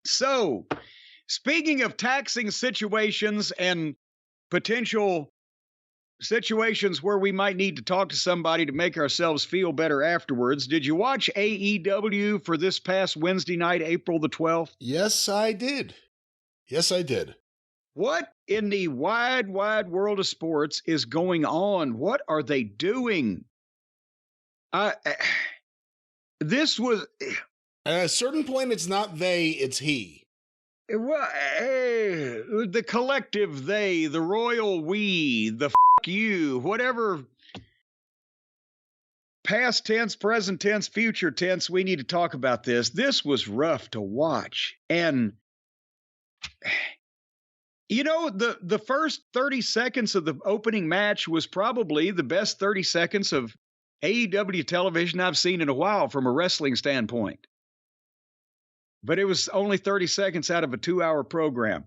So, speaking of taxing situations and potential situations where we might need to talk to somebody to make ourselves feel better afterwards, did you watch AEW for this past Wednesday night, April the 12th? Yes, I did. Yes, I did. What in the wide, wide world of sports is going on? What are they doing? This was At a certain point, it's not they, it's he. well, the collective they, the royal we, the you, whatever past tense, present tense, future tense, we need to talk about this. This was rough to watch. And you know, the first 30 seconds of the opening match was probably the best 30 seconds of AEW television I've seen in a while from a wrestling standpoint. But it was only 30 seconds out of a 2-hour program.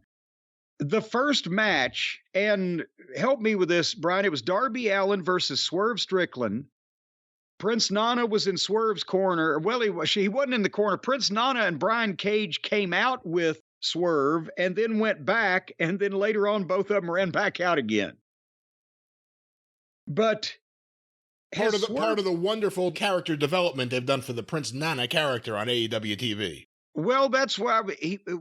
The first match, and help me with this, Brian, it was Darby Allin versus Swerve Strickland. Prince Nana was in Swerve's corner. Well, he wasn't in the corner. Prince Nana and Brian Cage came out with Swerve and then went back, and then later on both of them ran back out again. But part of the wonderful character development they've done for the Prince Nana character on AEW TV. Well, that's why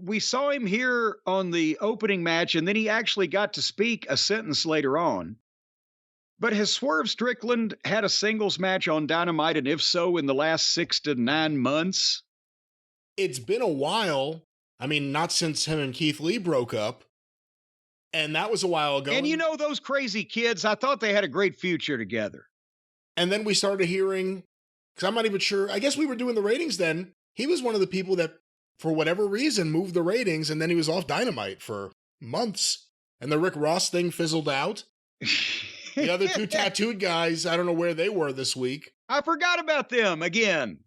we saw him here on the opening match, and then he actually got to speak a sentence later on. But has Swerve Strickland had a singles match on Dynamite, and if so, in the last 6 to 9 months? It's been a while. I mean, not since him and Keith Lee broke up. And that was a while ago. And you know, those crazy kids, I thought they had a great future together. And then we started hearing, because I'm not even sure, I guess we were doing the ratings then. He was one of the people that, for whatever reason, moved the ratings, and then he was off Dynamite for months. And the Rick Ross thing fizzled out. The other two tattooed guys, I don't know where they were this week. I forgot about them again.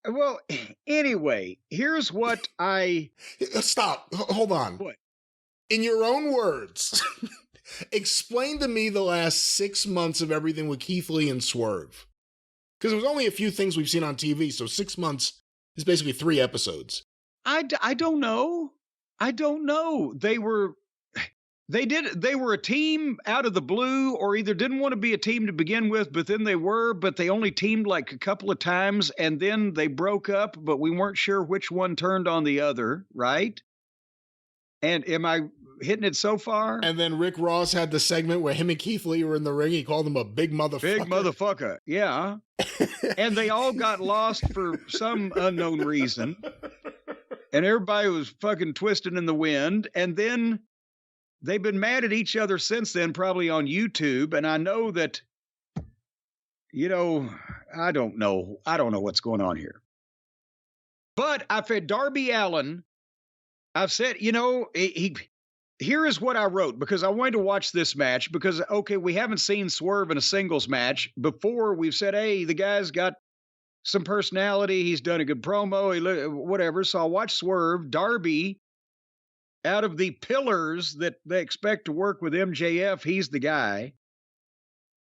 Well, anyway, here's what I... Stop. Hold on. What? In your own words, explain to me the last 6 months of everything with Keith Lee and Swerve. Because it was only a few things we've seen on TV, so 6 months is basically 3 episodes. I don't know. I don't know. They were a team out of the blue, or either didn't want to be a team to begin with, but then they were, but they only teamed like a couple of times, and then they broke up, but we weren't sure which one turned on the other, right? And am I hitting it so far? And then Rick Ross had the segment where him and Keith Lee were in the ring. He called him a big motherfucker. Big motherfucker, yeah. And they all got lost for some unknown reason. And everybody was fucking twisting in the wind. And then they've been mad at each other since then, probably on YouTube. And I know that, you know, I don't know what's going on here. But I've had Darby Allin. I've said, you know, here is what I wrote, because I wanted to watch this match because, okay, we haven't seen Swerve in a singles match before. We've said, hey, the guy's got some personality. He's done a good promo, whatever. So I'll watch Swerve. Darby, out of the pillars that they expect to work with MJF, he's the guy.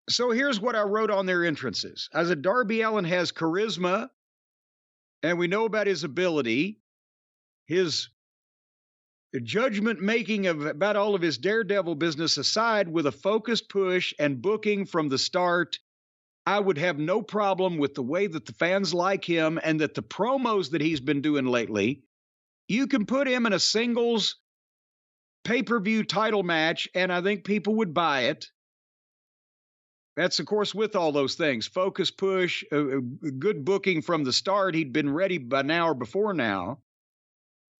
So here's what I wrote on their entrances. I said, Darby Allin has charisma, and we know about his ability, his judgment making about all of his daredevil business aside, with a focused push and booking from the start, I would have no problem with the way that the fans like him and that the promos that he's been doing lately. You can put him in a singles pay-per-view title match, and I think people would buy it. That's, of course, with all those things. Focus, push, good booking from the start. He'd been ready by now or before now.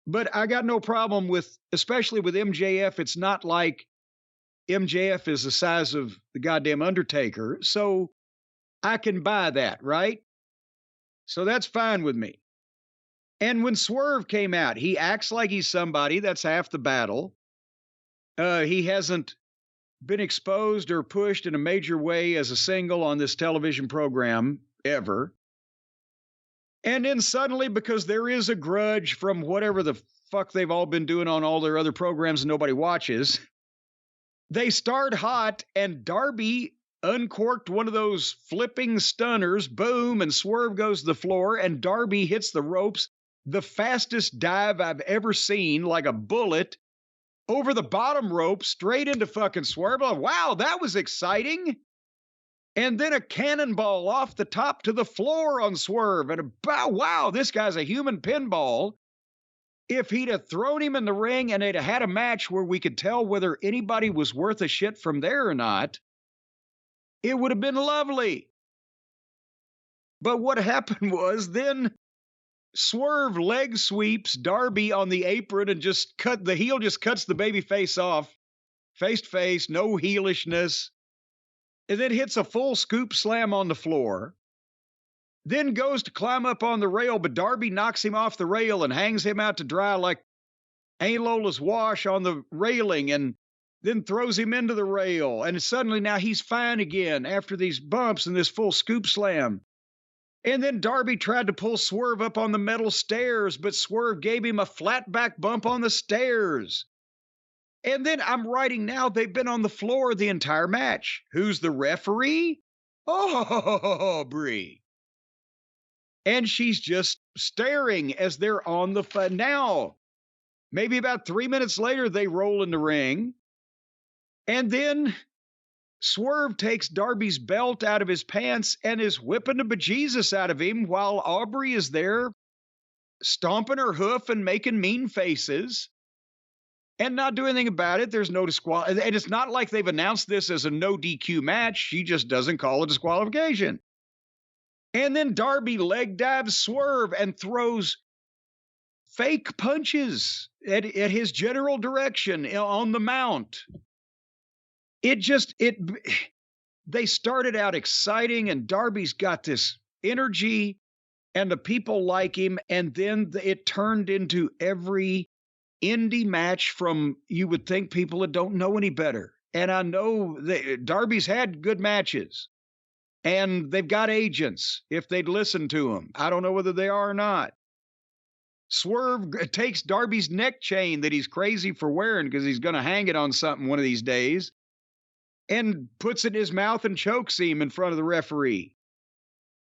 But I got no problem with, especially with MJF, it's not like MJF is the size of the goddamn Undertaker. So I can buy that, right? So that's fine with me. And when Swerve came out, he acts like he's somebody. That's half the battle. He hasn't been exposed or pushed in a major way as a single on this television program ever. And then suddenly, because there is a grudge from whatever the fuck they've all been doing on all their other programs and nobody watches, they start hot, and Darby uncorked one of those flipping stunners, boom, and Swerve goes to the floor, and Darby hits the ropes, the fastest dive I've ever seen, like a bullet, over the bottom rope, straight into fucking Swerve. Wow, that was exciting. And then a cannonball off the top to the floor on Swerve. And wow, this guy's a human pinball. If he'd have thrown him in the ring and they'd have had a match where we could tell whether anybody was worth a shit from there or not, it would have been lovely. But what happened was then Swerve leg sweeps Darby on the apron and the heel just cuts the baby face off, face to face, no heelishness, and then hits a full scoop slam on the floor. Then goes to climb up on the rail, but Darby knocks him off the rail and hangs him out to dry like Aunt Lola's wash on the railing, and then throws him into the rail. And suddenly now he's fine again after these bumps and this full scoop slam. And then Darby tried to pull Swerve up on the metal stairs, but Swerve gave him a flat back bump on the stairs. And then I'm writing now, they've been on the floor the entire match. Who's the referee? Oh, Brie. And she's just staring as they're on the now. Maybe about 3 minutes later, they roll in the ring. And then Swerve takes Darby's belt out of his pants and is whipping the bejesus out of him while Aubrey is there stomping her hoof and making mean faces and not doing anything about it. There's no disqualification. And it's not like they've announced this as a no DQ match. She just doesn't call a disqualification. And then Darby leg dives Swerve and throws fake punches at his general direction on the mount. They started out exciting, and Darby's got this energy and the people like him. And then it turned into every indie match from, you would think people that don't know any better. And I know that Darby's had good matches and they've got agents if they'd listen to him. I don't know whether they are or not. Swerve takes Darby's neck chain that he's crazy for wearing because he's going to hang it on something one of these days and puts it in his mouth and chokes him in front of the referee.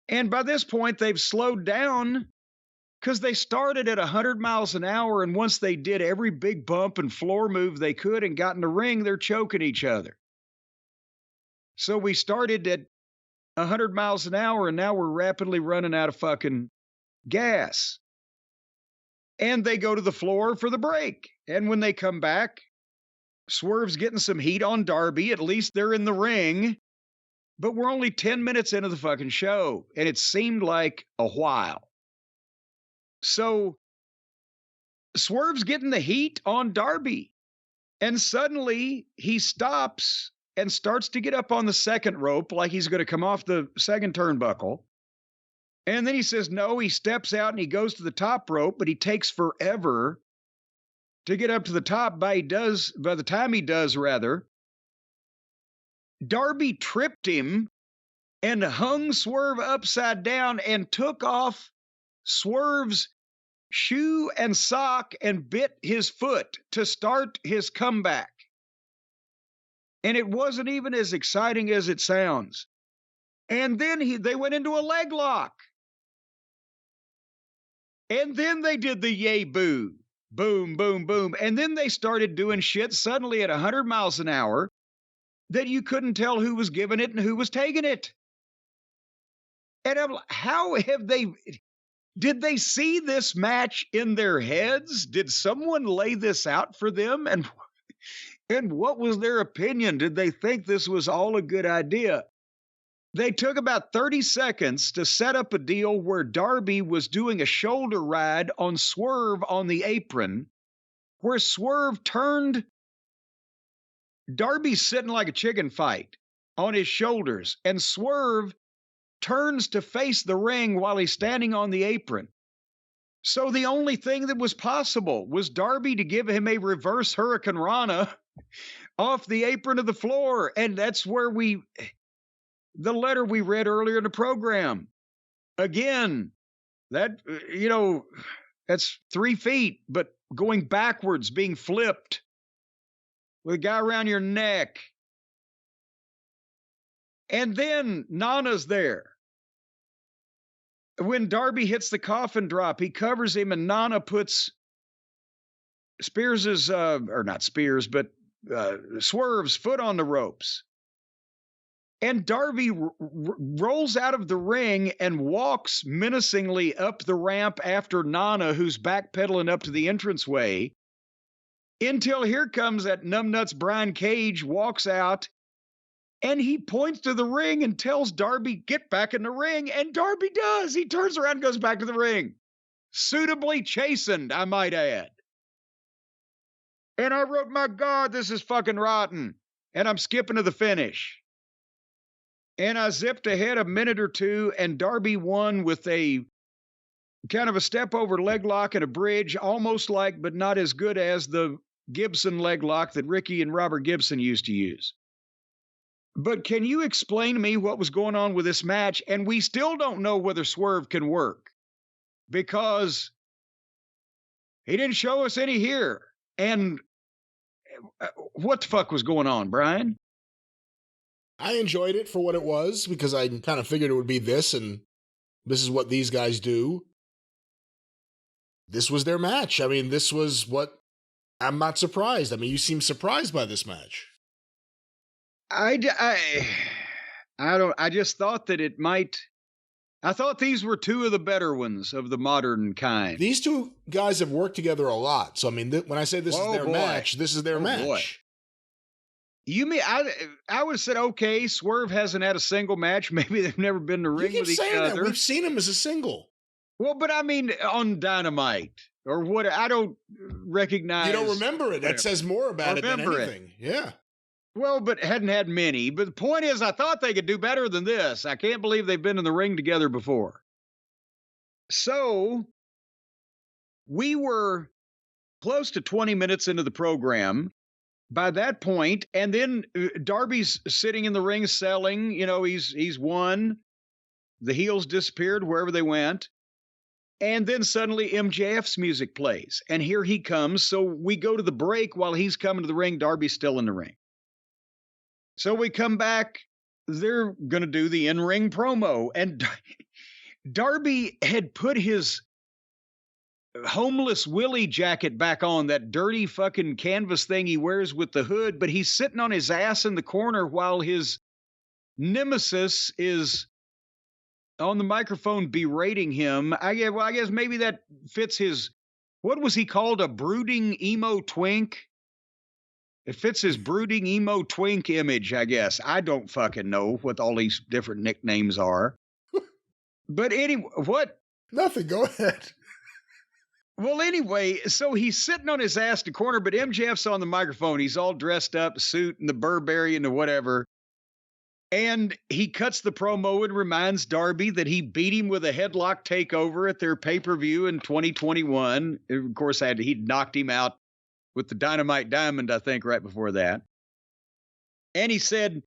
And by this point, they've slowed down because they started at 100 miles an hour, and once they did every big bump and floor move they could and got in the ring, they're choking each other. So we started at 100 miles an hour, and now we're rapidly running out of fucking gas. And they go to the floor for the break. And when they come back, Swerve's getting some heat on Darby. At least they're in the ring. But we're only 10 minutes into the fucking show, and it seemed like a while. So Swerve's getting the heat on Darby. And suddenly he stops and starts to get up on the second rope like he's going to come off the second turnbuckle. And then he says no, he steps out and he goes to the top rope, but he takes forever to get up to the top. By the time he does, Darby tripped him and hung Swerve upside down and took off Swerve's shoe and sock and bit his foot to start his comeback. And it wasn't even as exciting as it sounds. And then they went into a leg lock. And then they did the yay boo. Boom, boom, boom. And then they started doing shit suddenly at 100 miles an hour that you couldn't tell who was giving it and who was taking it. And I'm like, did they see this match in their heads? Did someone lay this out for them? And what was their opinion? Did they think this was all a good idea? They took about 30 seconds to set up a deal where Darby was doing a shoulder ride on Swerve on the apron, where Swerve turned. Darby's sitting like a chicken fight on his shoulders, and Swerve turns to face the ring while he's standing on the apron. So the only thing that was possible was Darby to give him a reverse Hurricane Rana off the apron of the floor. And that's where the letter we read earlier in the program. Again, that's 3 feet, but going backwards, being flipped with a guy around your neck. And then Nana's there. when Darby hits the coffin drop, he covers him, and Nana puts Spears's, or not Spears, but Swerve's foot on the ropes. And Darby rolls out of the ring and walks menacingly up the ramp after Nana, who's backpedaling up to the entranceway, until here comes that numbnuts Brian Cage, walks out, and he points to the ring and tells Darby, get back in the ring, and Darby does. He turns around and goes back to the ring. Suitably chastened, I might add. And I wrote, my God, this is fucking rotten. And I'm skipping to the finish. And I zipped ahead a minute or two, and Darby won with a kind of a step over leg lock and a bridge, almost like, but not as good as the Gibson leg lock that Ricky and Robert Gibson used to use. But can you explain to me what was going on with this match? And we still don't know whether Swerve can work, because he didn't show us any here. And what the fuck was going on, Brian? I enjoyed it for what it was, because I kind of figured it would be this, and this is what these guys do. This was their match. I mean, this was what... I'm not surprised. I mean, you seem surprised by this match. I just thought that it might... I thought these were two of the better ones of the modern kind. These two guys have worked together a lot. So, I mean, when I say this is their match, this is their match. Boy. You mean, I would have said, okay, Swerve hasn't had a single match. Maybe they've never been in the ring with each other. We've seen him as a single. Well, but I mean, on Dynamite or what? I don't recognize. You don't remember it. That says more about it than anything. Yeah. Well, but hadn't had many. But the point is, I thought they could do better than this. I can't believe they've been in the ring together before. So we were close to 20 minutes into the program by that point, and then Darby's sitting in the ring selling. You know, he's won. The heels disappeared wherever they went. And then suddenly MJF's music plays, and here he comes. So we go to the break while he's coming to the ring. Darby's still in the ring. So we come back. They're going to do the in-ring promo, and Darby had put his homeless Willie jacket back on, that dirty fucking canvas thing he wears with the hood, but he's sitting on his ass in the corner while his nemesis is on the microphone berating him. I guess maybe that fits his, what was he called, a brooding emo twink? It fits his brooding emo twink image, I guess. I don't fucking know what all these different nicknames are. But anyway, what? Nothing, go ahead. Well, anyway, so he's sitting on his ass in the corner, but MJF's on the microphone. He's all dressed up, suit and the Burberry and the whatever. And he cuts the promo and reminds Darby that he beat him with a headlock takeover at their pay-per-view in 2021. Of course, he'd knocked him out with the Dynamite Diamond, I think, right before that. And he said,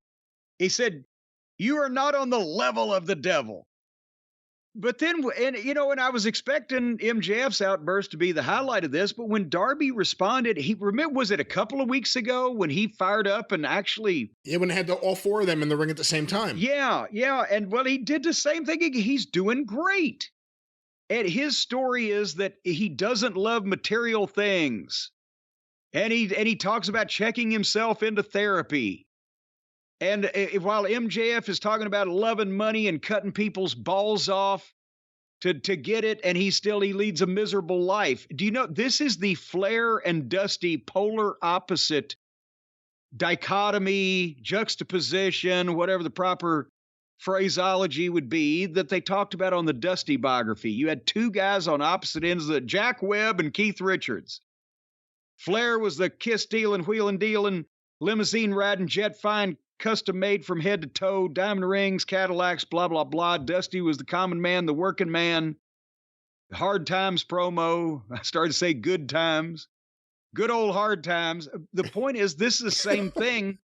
you are not on the level of the devil. But then, and I was expecting MJF's outburst to be the highlight of this, but when Darby responded, was it a couple of weeks ago when he fired up and actually... Yeah, when they had all four of them in the ring at the same time. Yeah, and well, he did the same thing. He's doing great. And his story is that he doesn't love material things. And he talks about checking himself into therapy. And while MJF is talking about loving money and cutting people's balls off to get it, and he leads a miserable life. Do you know, this is the Flair and Dusty polar opposite dichotomy, juxtaposition, whatever the proper phraseology would be, that they talked about on the Dusty biography. You had two guys on opposite ends, Jack Webb and Keith Richards. Flair was the kiss-stealing, wheeling-dealing, limousine-riding, jet-fine, custom-made from head to toe, diamond rings, Cadillacs, blah, blah, blah. Dusty was the common man, the working man. Hard times promo. I started to say good times. Good old hard times. The point is, this is the same thing,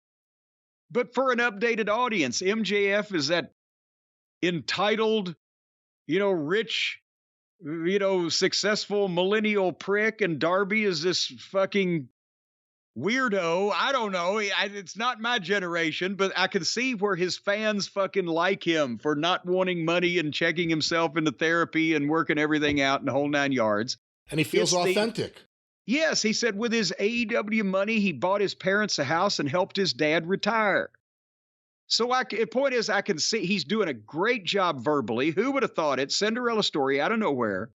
but for an updated audience. MJF is that entitled, rich, successful millennial prick, and Darby is this fucking weirdo. I don't know. It's not my generation, but I can see where his fans fucking like him for not wanting money and checking himself into therapy and working everything out in the whole 9 yards. And he feels authentic. Yes, he said with his AEW money, he bought his parents a house and helped his dad retire. So the point is, I can see he's doing a great job verbally. Who would have thought it? Cinderella story out of nowhere.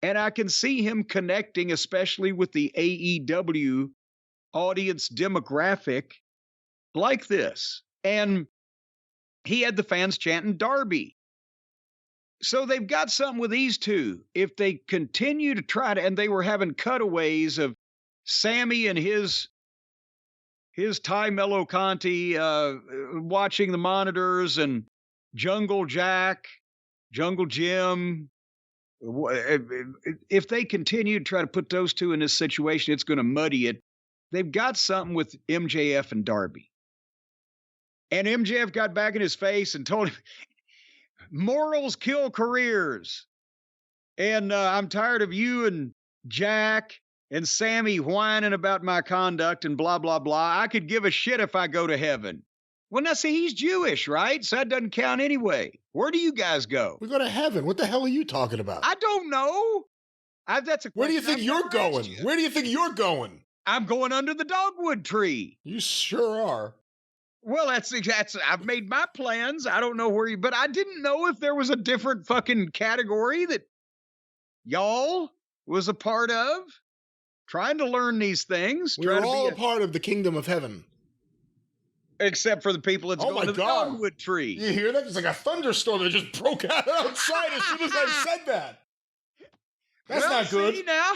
And I can see him connecting, especially with the AEW audience demographic like this. And he had the fans chanting Darby. So they've got something with these two. If they continue to try to, and they were having cutaways of Sammy and his Ty Mello Conti watching the monitors, and Jungle Jack, Jungle Jim. If they continue to try to put those two in this situation, it's going to muddy it. They've got something with MJF and Darby. And MJF got back in his face and told him, morals kill careers. And I'm tired of you and Jack and Sammy whining about my conduct and blah, blah, blah. I could give a shit if I go to heaven. Well, now, see, he's Jewish, right? So that doesn't count anyway. Where do you guys go? We go to heaven. What the hell are you talking about? I don't know. That's a question. Where do you think you're going? Where do you think you're going? I'm going under the dogwood tree. You sure are. Well, that's I've made my plans. I don't know where you, but I didn't know if there was a different fucking category that y'all was a part of. Trying to learn these things. We're all a part of the kingdom of heaven. Except for the people that's going to the dogwood tree. You hear that? It's like a thunderstorm that just broke out outside as soon as I said that. That's not good. See now?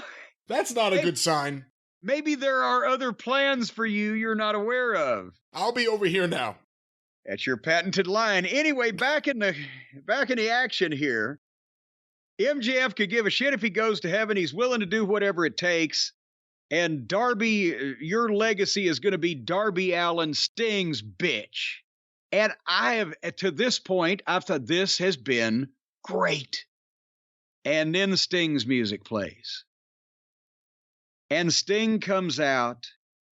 That's not a good sign. Maybe there are other plans for you you're not aware of. I'll be over here now. That's your patented line. Anyway, back in the action here. MJF could give a shit if he goes to heaven. He's willing to do whatever it takes. And Darby, your legacy is going to be Darby Allin, Sting's bitch. And I have, to this point, I've thought this has been great. And then Sting's music plays. And Sting comes out,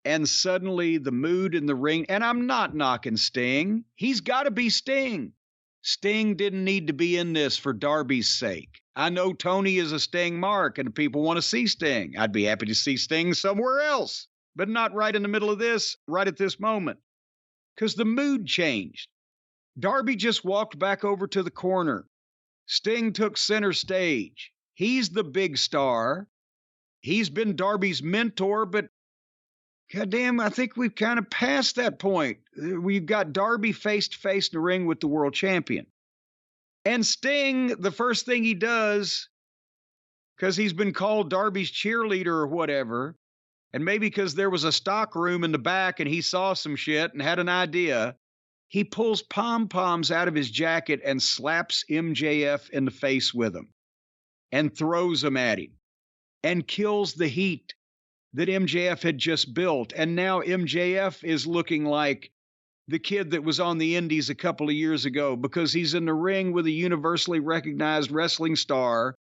and suddenly the mood in the ring, and I'm not knocking Sting. He's got to be Sting. Sting didn't need to be in this for Darby's sake. I know Tony is a Sting mark, and people want to see Sting. I'd be happy to see Sting somewhere else, but not right in the middle of this, right at this moment, because the mood changed. Darby just walked back over to the corner. Sting took center stage. He's the big star. He's been Darby's mentor, but goddamn, I think we've kind of passed that point. We've got Darby face-to-face in the ring with the world champion. And Sting, the first thing he does, because he's been called Darby's cheerleader or whatever, and maybe because there was a stock room in the back and he saw some shit and had an idea, he pulls pom-poms out of his jacket and slaps MJF in the face with them and throws them at him and kills the heat that MJF had just built. And now MJF is looking like the kid that was on the indies a couple of years ago, because he's in the ring with a universally recognized wrestling star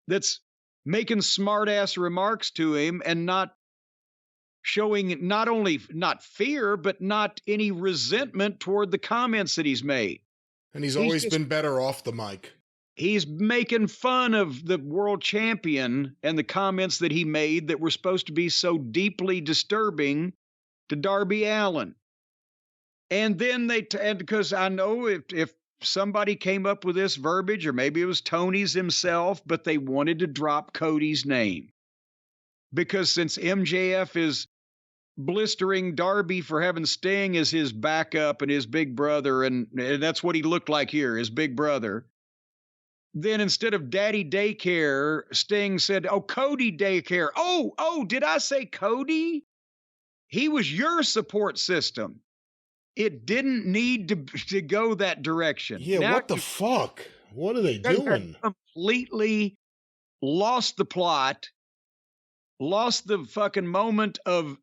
that's making smart-ass remarks to him and not showing not fear, but not any resentment toward the comments that he's made. And he's always been better off the mic. He's making fun of the world champion and the comments that he made that were supposed to be so deeply disturbing to Darby Allin. And then because I know if somebody came up with this verbiage, or maybe it was Tony's himself, but they wanted to drop Cody's name. Because since MJF is blistering Darby for having Sting as his backup and his big brother, and that's what he looked like here, his big brother, then instead of Daddy Daycare, Sting said, oh, Cody Daycare. Oh, did I say Cody? He was your support system. It didn't need to go that direction. Yeah, now, what the fuck? What are they doing? Completely lost the plot, lost the fucking moment of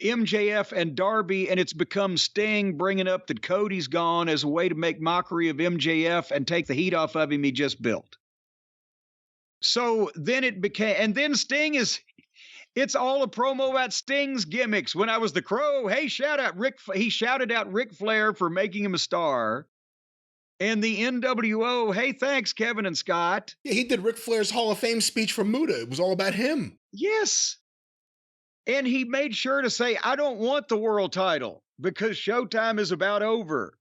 MJF and Darby, and it's become Sting bringing up that Cody's gone as a way to make mockery of MJF and take the heat off of him he just built. So then it became, and then Sting is, It's all a promo about Sting's gimmicks. When I was the Crow, hey, he shouted out Ric Flair for making him a star. And the NWO, hey, thanks, Kevin and Scott. Yeah, he did Ric Flair's Hall of Fame speech from Muta. It was all about him. Yes. And he made sure to say, I don't want the world title because Showtime is about over.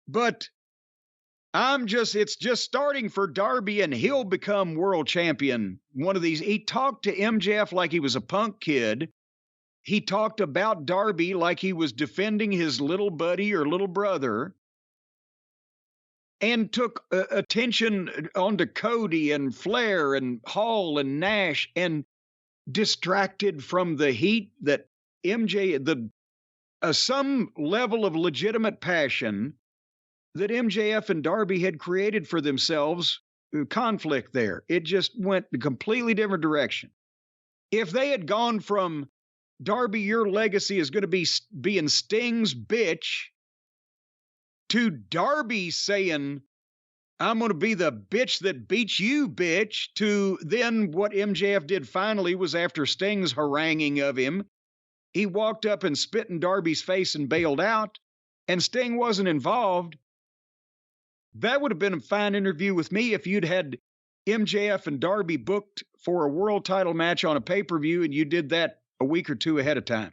But it's just starting for Darby, and he'll become world champion one of these. He talked to MJF like he was a punk kid. He talked about Darby like he was defending his little buddy or little brother, and took attention onto Cody and Flair and Hall and Nash, and distracted from the heat that some level of legitimate passion that MJF and Darby had created for themselves, conflict there. It just went a completely different direction. If they had gone from Darby, your legacy is going to be being Sting's bitch, to Darby saying, I'm going to be the bitch that beats you, bitch, to then what MJF did finally was, after Sting's haranguing of him, he walked up and spit in Darby's face and bailed out, and Sting wasn't involved. That would have been a fine interview with me if you'd had MJF and Darby booked for a world title match on a pay-per-view and you did that a week or two ahead of time.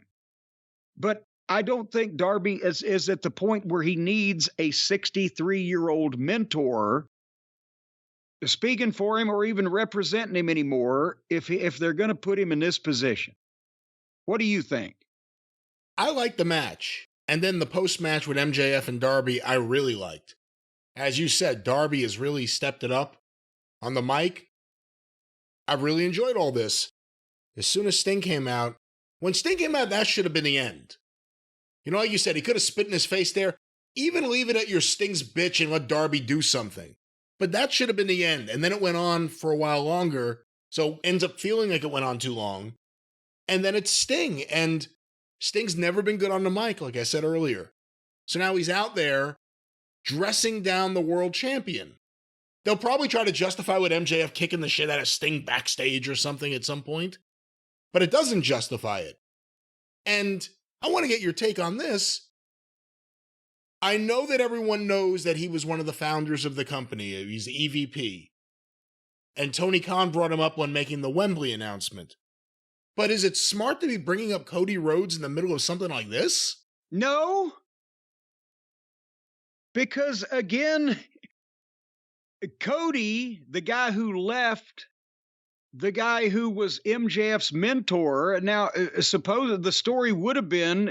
But I don't think Darby is at the point where he needs a 63-year-old mentor speaking for him or even representing him anymore if they're going to put him in this position. What do you think? I liked the match. And then the post-match with MJF and Darby, I really liked. As you said, Darby has really stepped it up on the mic. I've really enjoyed all this. As soon as Sting came out, when Sting came out, that should have been the end. You know, like you said, he could have spit in his face there. Even leave it at your Sting's bitch and let Darby do something. But that should have been the end. And then it went on for a while longer, so ends up feeling like it went on too long. And then it's Sting, and Sting's never been good on the mic, like I said earlier. So now he's out there dressing down the world champion. They'll probably try to justify with MJF kicking the shit out of Sting backstage or something at some point, but it doesn't justify it. And I want to get your take on this. I know that everyone knows that he was one of the founders of the company. He's the EVP. And Tony Khan brought him up when making the Wembley announcement. But is it smart to be bringing up Cody Rhodes in the middle of something like this? No. Because, again, Cody, the guy who left, the guy who was MJF's mentor, now, suppose the story would have been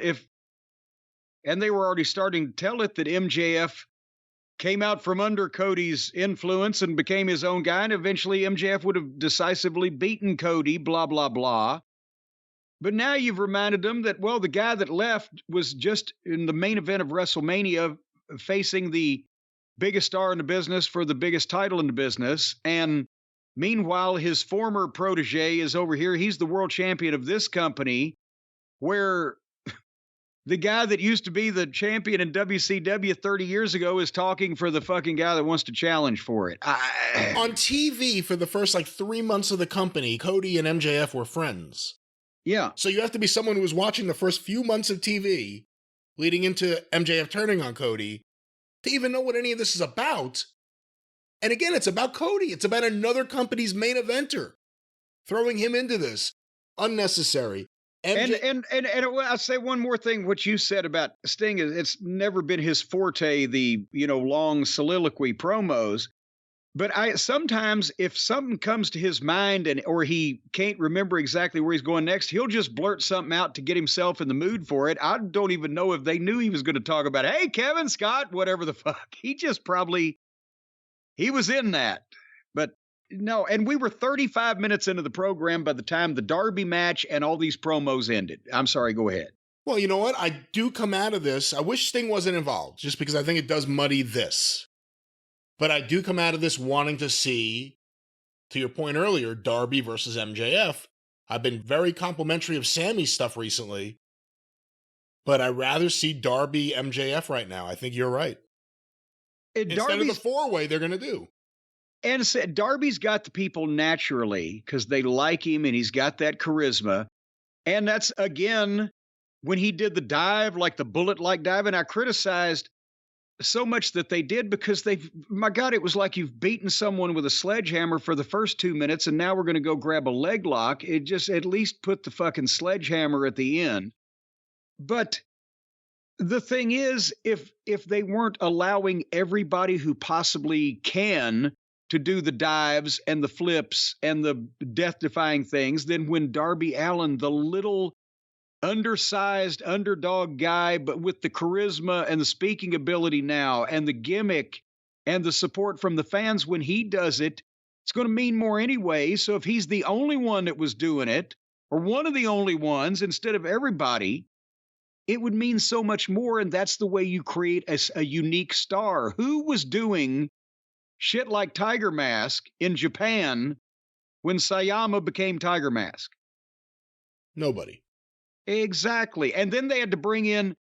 and they were already starting to tell it, that MJF came out from under Cody's influence and became his own guy, and eventually MJF would have decisively beaten Cody, blah, blah, blah. But now you've reminded them that, well, the guy that left was just in the main event of WrestleMania facing the biggest star in the business for the biggest title in the business. And meanwhile, his former protege is over here. He's the world champion of this company, where the guy that used to be the champion in WCW 30 years ago is talking for the fucking guy that wants to challenge for it. On TV, for the first 3 months of the company, Cody and MJF were friends. Yeah. So you have to be someone who was watching the first few months of TV leading into MJF turning on Cody to even know what any of this is about. And again, it's about Cody. It's about another company's main eventer. Throwing him into this. Unnecessary. And I'll say one more thing. What you said about Sting is it's never been his forte, the, long soliloquy promos. But sometimes if something comes to his mind or he can't remember exactly where he's going next, he'll just blurt something out to get himself in the mood for it. I don't even know if they knew he was going to talk about, hey, Kevin, Scott, whatever the fuck. He just he was in that. But no, and we were 35 minutes into the program by the time the Darby match and all these promos ended. I'm sorry, go ahead. Well, you know what? I do come out of this. I wish Sting wasn't involved, just because I think it does muddy this. But I do come out of this wanting to see, to your point earlier, Darby versus MJF. I've been very complimentary of Sammy's stuff recently, but I'd rather see Darby MJF right now. I think you're right. Instead of the four-way they're going to do. And Darby's got the people naturally because they like him and he's got that charisma. And that's, again, when he did the dive, like the bullet-like dive, and I criticized so much that they did because my God, it was like you've beaten someone with a sledgehammer for the first 2 minutes and now we're going to go grab a leg lock. It just at least put the fucking sledgehammer at the end. But the thing is, if they weren't allowing everybody who possibly can to do the dives and the flips and the death-defying things, then when Darby Allin, the little undersized underdog guy, but with the charisma and the speaking ability now and the gimmick and the support from the fans, when he does it, it's going to mean more anyway. So if he's the only one that was doing it, or one of the only ones instead of everybody, it would mean so much more. And that's the way you create a unique star. Who was doing shit like Tiger Mask in Japan when Sayama became Tiger Mask? Nobody. Exactly. And then they had to bring in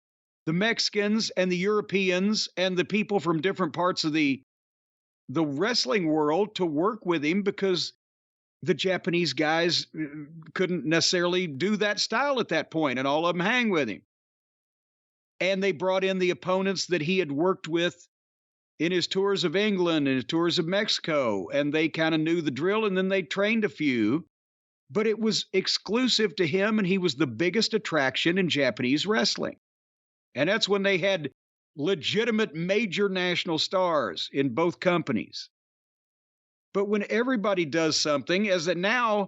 the Mexicans and the Europeans and the people from different parts of the wrestling world to work with him because the Japanese guys couldn't necessarily do that style at that point, and all of them hang with him. And they brought in the opponents that he had worked with in his tours of England and his tours of Mexico, and they kind of knew the drill, and then they trained a few. But it was exclusive to him, and he was the biggest attraction in Japanese wrestling. And that's when they had legitimate major national stars in both companies. But when everybody does something, as that now,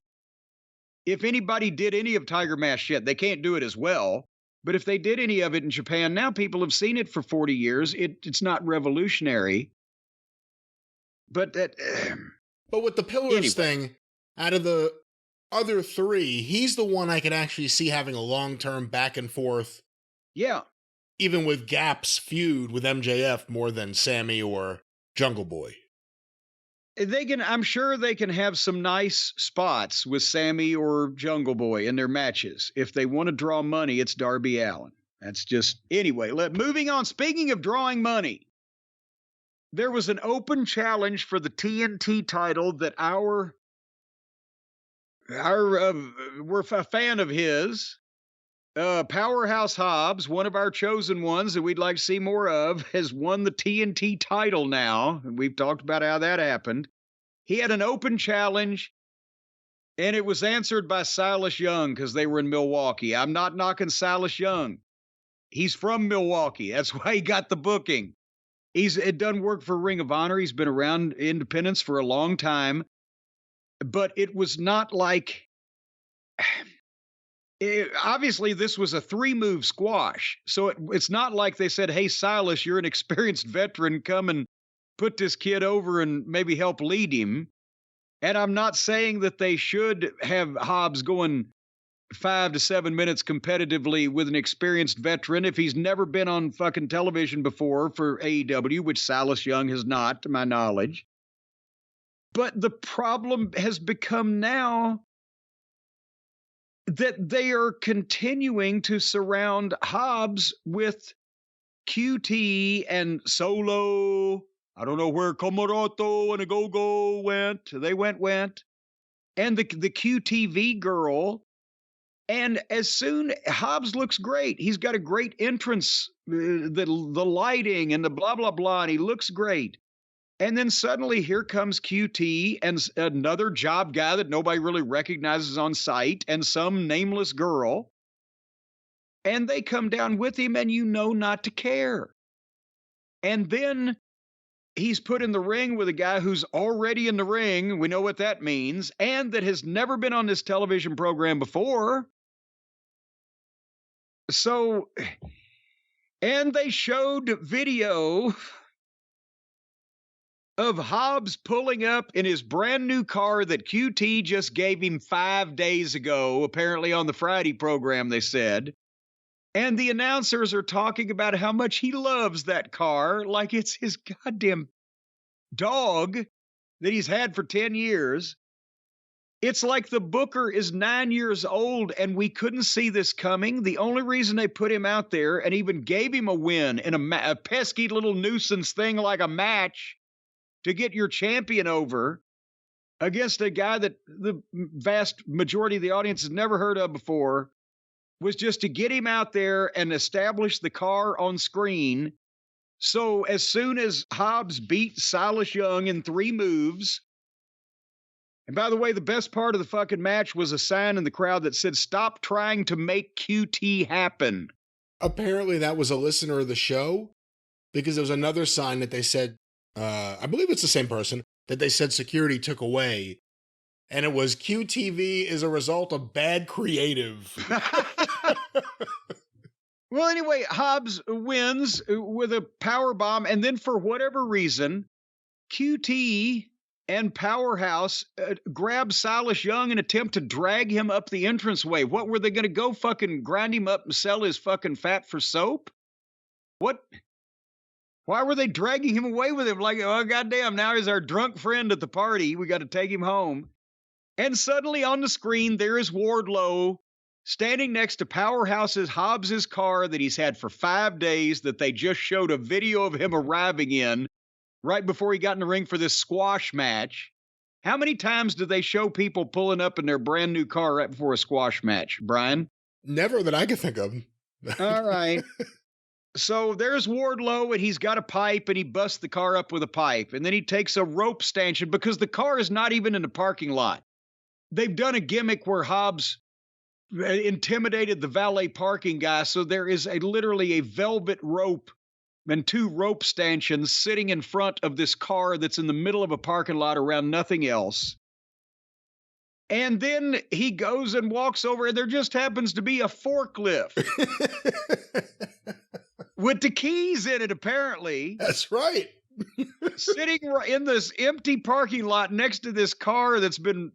if anybody did any of Tiger Mask shit, they can't do it as well. But if they did any of it in Japan, now people have seen it for 40 years. It's not revolutionary. But with the Pillars thing, out of the other three, he's the one I could actually see having a long-term back and forth. Yeah. Even with Gap's feud with MJF more than Sammy or Jungle Boy. I'm sure they can have some nice spots with Sammy or Jungle Boy in their matches. If they want to draw money, it's Darby Allin. That's just, anyway, moving on. Speaking of drawing money, there was an open challenge for the TNT title that we're a fan of his. Powerhouse Hobbs, one of our chosen ones that we'd like to see more of, has won the TNT title now. And we've talked about how that happened. He had an open challenge, and it was answered by Silas Young because they were in Milwaukee. I'm not knocking Silas Young. He's from Milwaukee. That's why he got the booking. It done work for Ring of Honor. He's been around independence for a long time. But it was not like, obviously this was a 3-move squash. So it's not like they said, hey, Silas, you're an experienced veteran. Come and put this kid over and maybe help lead him. And I'm not saying that they should have Hobbs going 5 to 7 minutes competitively with an experienced veteran if he's never been on fucking television before for AEW, which Silas Young has not, to my knowledge. But the problem has become now that they are continuing to surround Hobbs with QT and Solo. I don't know where Komoroto and Agogo went. They went. And the QTV girl. And as soon, Hobbs looks great. He's got a great entrance, the lighting and the blah, blah, blah. And he looks great. And then suddenly here comes QT and another job guy that nobody really recognizes on sight and some nameless girl. And they come down with him and you know not to care. And then he's put in the ring with a guy who's already in the ring. We know what that means. And that has never been on this television program before. So, and they showed video of Hobbs pulling up in his brand new car that QT just gave him 5 days ago, apparently on the Friday program, they said. And the announcers are talking about how much he loves that car, like it's his goddamn dog that he's had for 10 years. It's like the booker is 9 years old and we couldn't see this coming. The only reason they put him out there and even gave him a win in a pesky little nuisance thing like a match to get your champion over against a guy that the vast majority of the audience has never heard of before was just to get him out there and establish the car on screen. So as soon as Hobbs beat Silas Young in 3 moves, and by the way, the best part of the fucking match was a sign in the crowd that said, "Stop trying to make QT happen." Apparently that was a listener of the show, because there was another sign that they said, I believe it's the same person, that they said security took away. And it was, QTV is a result of bad creative. Well, anyway, Hobbs wins with a power bomb, and then for whatever reason, QT and Powerhouse grab Silas Young and attempt to drag him up the entranceway. What, were they going to go fucking grind him up and sell his fucking fat for soap? What? Why were they dragging him away with him? Like, oh, goddamn, now he's our drunk friend at the party. We got to take him home. And suddenly on the screen, there is Wardlow standing next to Powerhouse's Hobbs's car that he's had for 5 days, that they just showed a video of him arriving in right before he got in the ring for this squash match. How many times do they show people pulling up in their brand new car right before a squash match, Brian? Never that I could think of. All right. So there's Wardlow, and he's got a pipe, and he busts the car up with a pipe. And then he takes a rope stanchion, because the car is not even in the parking lot. They've done a gimmick where Hobbs intimidated the valet parking guy. So there is literally a velvet rope and 2 rope stanchions sitting in front of this car that's in the middle of a parking lot around nothing else. And then he goes and walks over, and there just happens to be a forklift with the keys in it, apparently. That's right. Sitting in this empty parking lot next to this car that's been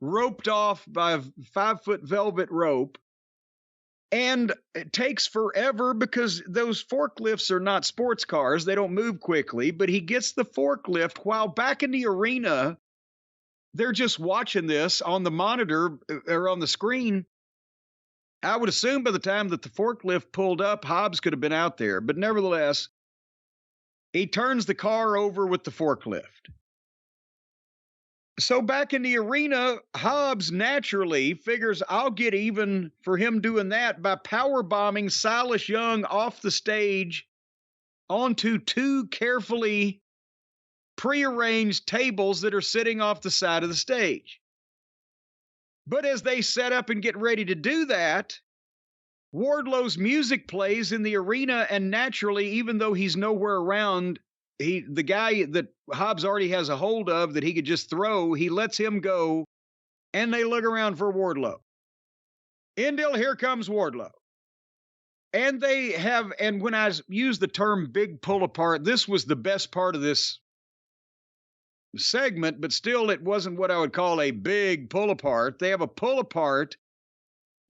roped off by a 5-foot velvet rope. And it takes forever because those forklifts are not sports cars. They don't move quickly, but he gets the forklift while back in the arena, they're just watching this on the monitor or on the screen. I would assume by the time that the forklift pulled up, Hobbs could have been out there. But nevertheless, he turns the car over with the forklift. So back in the arena, Hobbs naturally figures, I'll get even for him doing that by power bombing Silas Young off the stage onto 2 carefully prearranged tables that are sitting off the side of the stage. But as they set up and get ready to do that, Wardlow's music plays in the arena, and naturally, even though he's nowhere around, the guy that Hobbs already has a hold of that he could just throw, he lets him go, and they look around for Wardlow. Until here comes Wardlow. And they have, and when I use the term big pull apart, this was the best part of this segment, but still it wasn't what I would call a big pull apart. They have a pull apart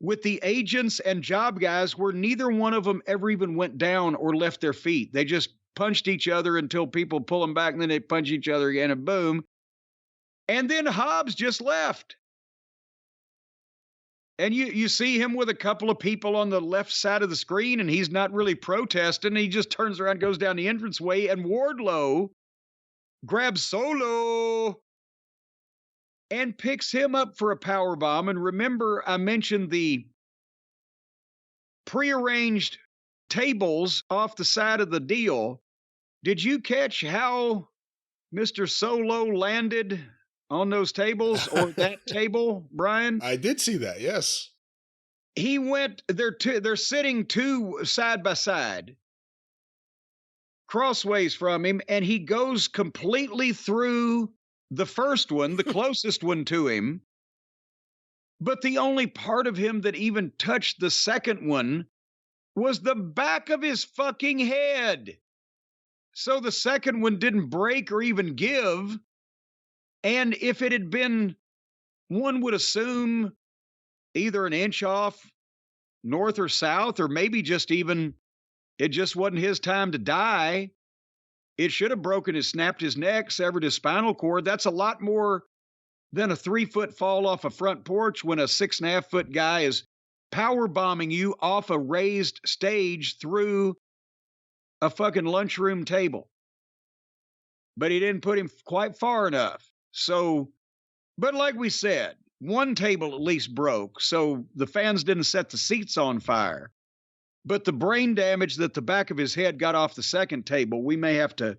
with the agents and job guys where neither one of them ever even went down or left their feet. They just punched each other until people pull them back, and then they punch each other again, and boom. And then Hobbs just left. And you see him with a couple of people on the left side of the screen, and he's not really protesting. He just turns around, goes down the entranceway, and Wardlow grabs Solo and picks him up for a power bomb. And remember, I mentioned the prearranged tables off the side of the deal. Did you catch how Mr. Solo landed on those tables, or that table, Brian? I did see that, yes. He went, they're sitting 2 side by side, crossways from him, and he goes completely through the first one, the closest one to him. But the only part of him that even touched the second one was the back of his fucking head. So the second one didn't break or even give. And if it had been, one would assume, either an inch off north or south, or maybe just even, it just wasn't his time to die. It should have broken snapped his neck, severed his spinal cord. That's a lot more than a 3-foot fall off a front porch when a 6.5-foot guy is power bombing you off a raised stage through a fucking lunchroom table. but he didn't put him quite far enough. So, but like we said, one table at least broke, so the fans didn't set the seats on fire. But the brain damage that the back of his head got off the second table, we may have to,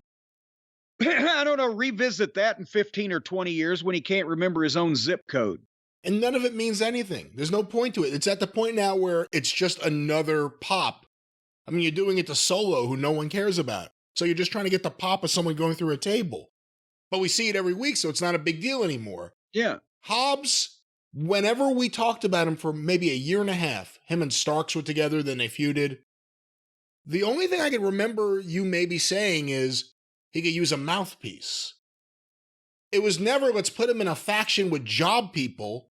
I don't know, revisit that in 15 or 20 years when he can't remember his own zip code. And none of it means anything. There's no point to it. It's at the point now where it's just another pop. I mean, you're doing it to Solo, who no one cares about. So you're just trying to get the pop of someone going through a table. But we see it every week, so it's not a big deal anymore. Yeah. Hobbs, whenever we talked about him for maybe a year and a half, him and Starks were together, then they feuded. The only thing I can remember you maybe saying is he could use a mouthpiece. It was never, let's put him in a faction with job people,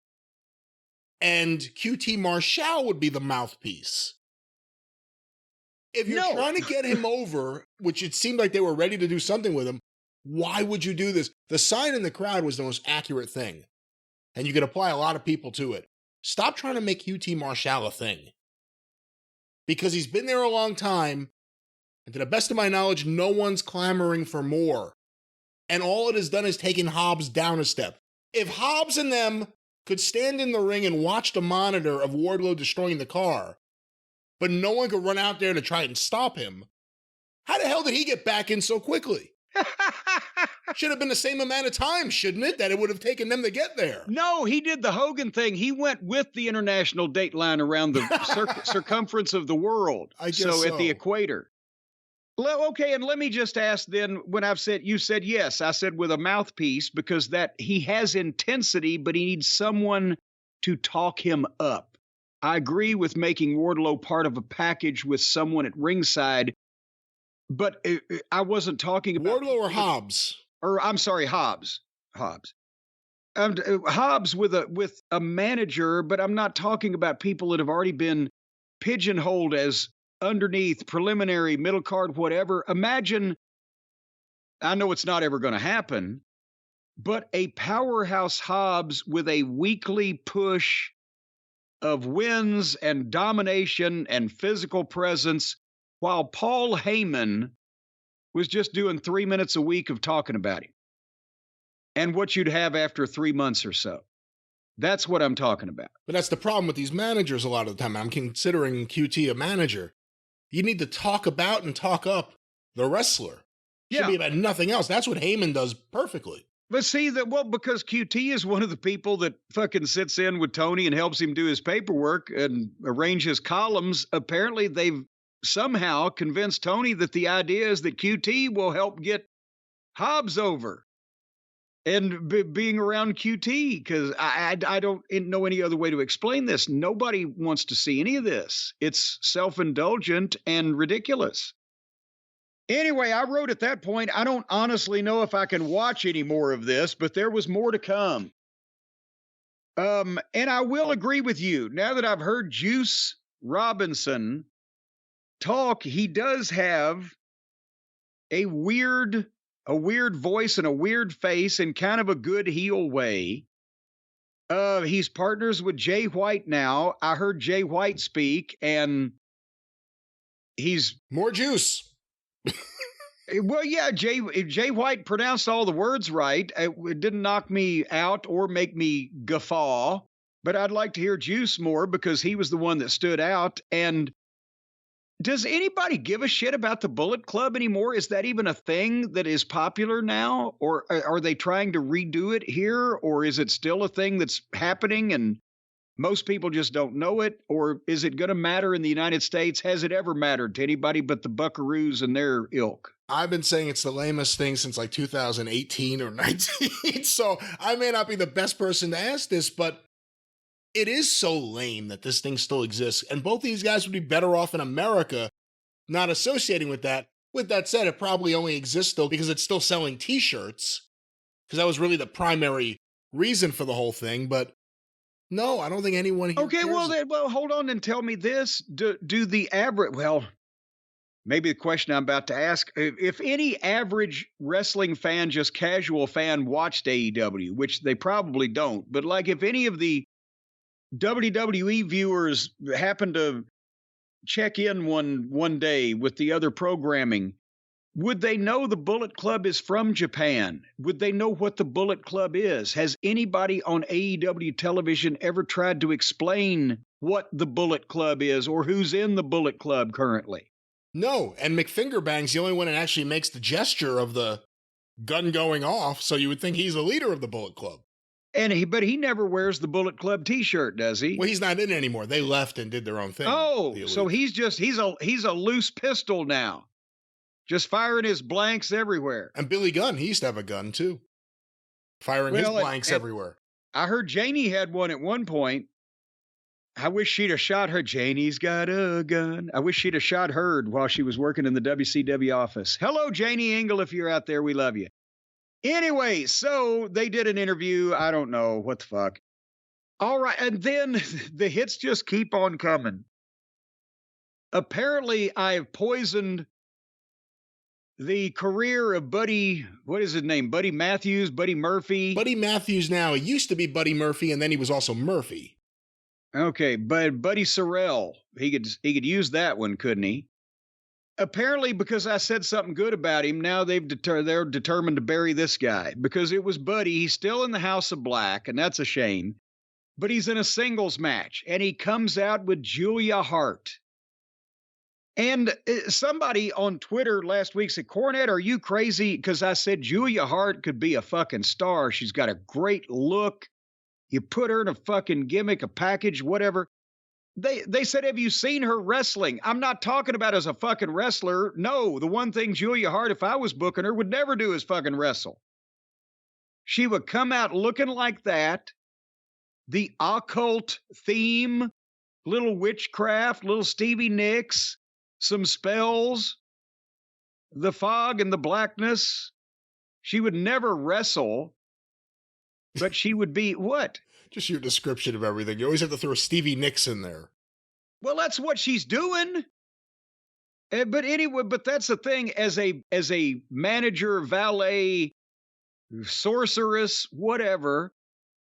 and QT Marshall would be the mouthpiece. If you're trying to get him over, which it seemed like they were ready to do something with him, why would you do this? The sign in the crowd was the most accurate thing. And you could apply a lot of people to it. Stop trying to make QT Marshall a thing. Because he's been there a long time, and to the best of my knowledge, no one's clamoring for more. And all it has done is taken Hobbs down a step. If Hobbs and them could stand in the ring and watch the monitor of Wardlow destroying the car, but no one could run out there to try and stop him, how the hell did he get back in so quickly? Should have been the same amount of time, shouldn't it, that it would have taken them to get there? No, he did the Hogan thing. He went with the international date line around the circumference of the world. I guess so. At the equator. Okay, and let me just ask then, when you said yes, I said with a mouthpiece, because that he has intensity, but he needs someone to talk him up. I agree with making Wardlow part of a package with someone at ringside, but I wasn't talking about Wardlow or Hobbs. Or I'm sorry, Hobbs. Hobbs with a manager, but I'm not talking about people that have already been pigeonholed as underneath, preliminary, middle card, whatever. Imagine, I know it's not ever going to happen, but a powerhouse Hobbs with a weekly push of wins and domination and physical presence, while Paul Heyman was just doing 3 minutes a week of talking about him. And what you'd have after 3 months or so. That's what I'm talking about. But that's the problem with these managers a lot of the time. I'm considering QT a manager. You need to talk about and talk up the wrestler. Should be about nothing else. That's what Heyman does perfectly. But see, because QT is one of the people that fucking sits in with Tony and helps him do his paperwork and arrange his columns, apparently they've somehow convinced Tony that the idea is that QT will help get Hobbs over. And being around QT, because I don't know any other way to explain this. Nobody wants to see any of this. It's self-indulgent and ridiculous. Anyway, I wrote at that point, I don't honestly know if I can watch any more of this, but there was more to come. And I will agree with you. Now that I've heard Juice Robinson talk, he does have a weird voice and a weird face in kind of a good heel way. He's partners with Jay White now. I heard Jay White speak, and he's more juice. Well, yeah, Jay White pronounced all the words right. It didn't knock me out or make me guffaw, but I'd like to hear Juice more because he was the one that stood out. And does anybody give a shit about the Bullet Club anymore? Is that even a thing that is popular now? Or are they trying to redo it here? Or is it still a thing that's happening and most people just don't know it? Or is it going to matter in the United States? Has it ever mattered to anybody but the Buckaroos and their ilk? I've been saying it's the lamest thing since like 2018 or 19. So I may not be the best person to ask this, but it is so lame that this thing still exists. And both these guys would be better off in America not associating with that. With that said, it probably only exists though because it's still selling t-shirts. Because that was really the primary reason for the whole thing. But no, I don't think anyone here cares. Well, hold on and tell me this. Do the average, maybe the question I'm about to ask, if any average wrestling fan, just casual fan, watched AEW, which they probably don't, but like if any of the WWE viewers happen to check in one day with the other programming, Would they know the Bullet Club is from Japan? Would they know what the Bullet Club is? Has anybody on AEW television ever tried to explain what the Bullet Club is or who's in the Bullet Club currently? No, and McFingerbang's the only one that actually makes the gesture of the gun going off, so you would think he's the leader of the Bullet Club. But he never wears the Bullet Club T-shirt, does he? Well, he's not in it anymore. They left and did their own thing. Oh, so he's a loose pistol now. Just firing his blanks everywhere. And Billy Gunn, he used to have a gun too. Firing his blanks everywhere. I heard Janie had one at one point. I wish she'd have shot her. Janie's got a gun. I wish she'd have shot her while she was working in the WCW office. Hello, Janie Engel, if you're out there, we love you. Anyway, so they did an interview. I don't know. What the fuck? All right. And then the hits just keep on coming. Apparently, I have poisoned the career of Buddy, what is his name? Buddy Matthews, Buddy Murphy. Buddy Matthews now. He used to be Buddy Murphy, and then he was also Murphy. Okay, but Buddy Sorrell, he could use that one, couldn't he? Apparently, because I said something good about him, now they're determined to bury this guy. Because it was Buddy, he's still in the House of Black, and that's a shame. But he's in a singles match, and he comes out with Julia Hart. And somebody on Twitter last week said, Cornette, are you crazy? Because I said Julia Hart could be a fucking star. She's got a great look. You put her in a fucking gimmick, a package, whatever. They said, have you seen her wrestling? I'm not talking about as a fucking wrestler. No, the one thing Julia Hart, if I was booking her, would never do is fucking wrestle. She would come out looking like that. The occult theme, little witchcraft, little Stevie Nicks, some spells, the fog and the blackness. She would never wrestle, but she would be what? Just your description of everything. You always have to throw Stevie Nicks in there. Well, that's what she's doing. But anyway, but that's the thing. As a manager, valet, sorceress, whatever,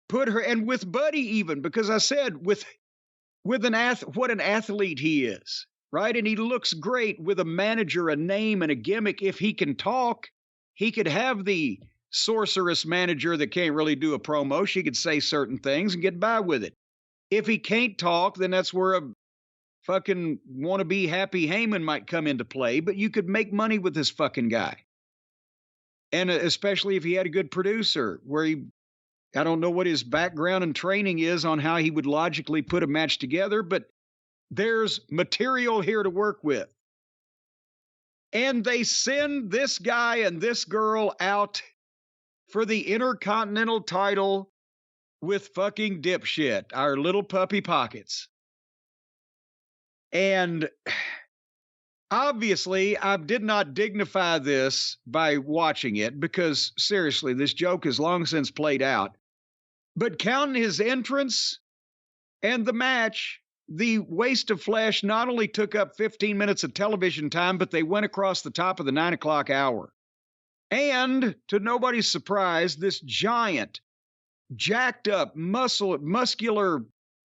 put her, and with Buddy even, because I said with what an athlete he is, right? And he looks great with a manager, a name, and a gimmick. If he can talk, he could have the sorceress manager that can't really do a promo. She could say certain things and get by with it. If he can't talk, then that's where a fucking wannabe Happy Heyman might come into play, but you could make money with this fucking guy. And especially if he had a good producer where I don't know what his background and training is on how he would logically put a match together, but there's material here to work with. And they send this guy and this girl out for the Intercontinental title with fucking dipshit, our little puppy Pockets. And obviously, I did not dignify this by watching it because, seriously, this joke is long since played out. But counting his entrance and the match, the waste of flesh not only took up 15 minutes of television time, but they went across the top of the 9 o'clock hour. And, to nobody's surprise, this giant, jacked up, muscular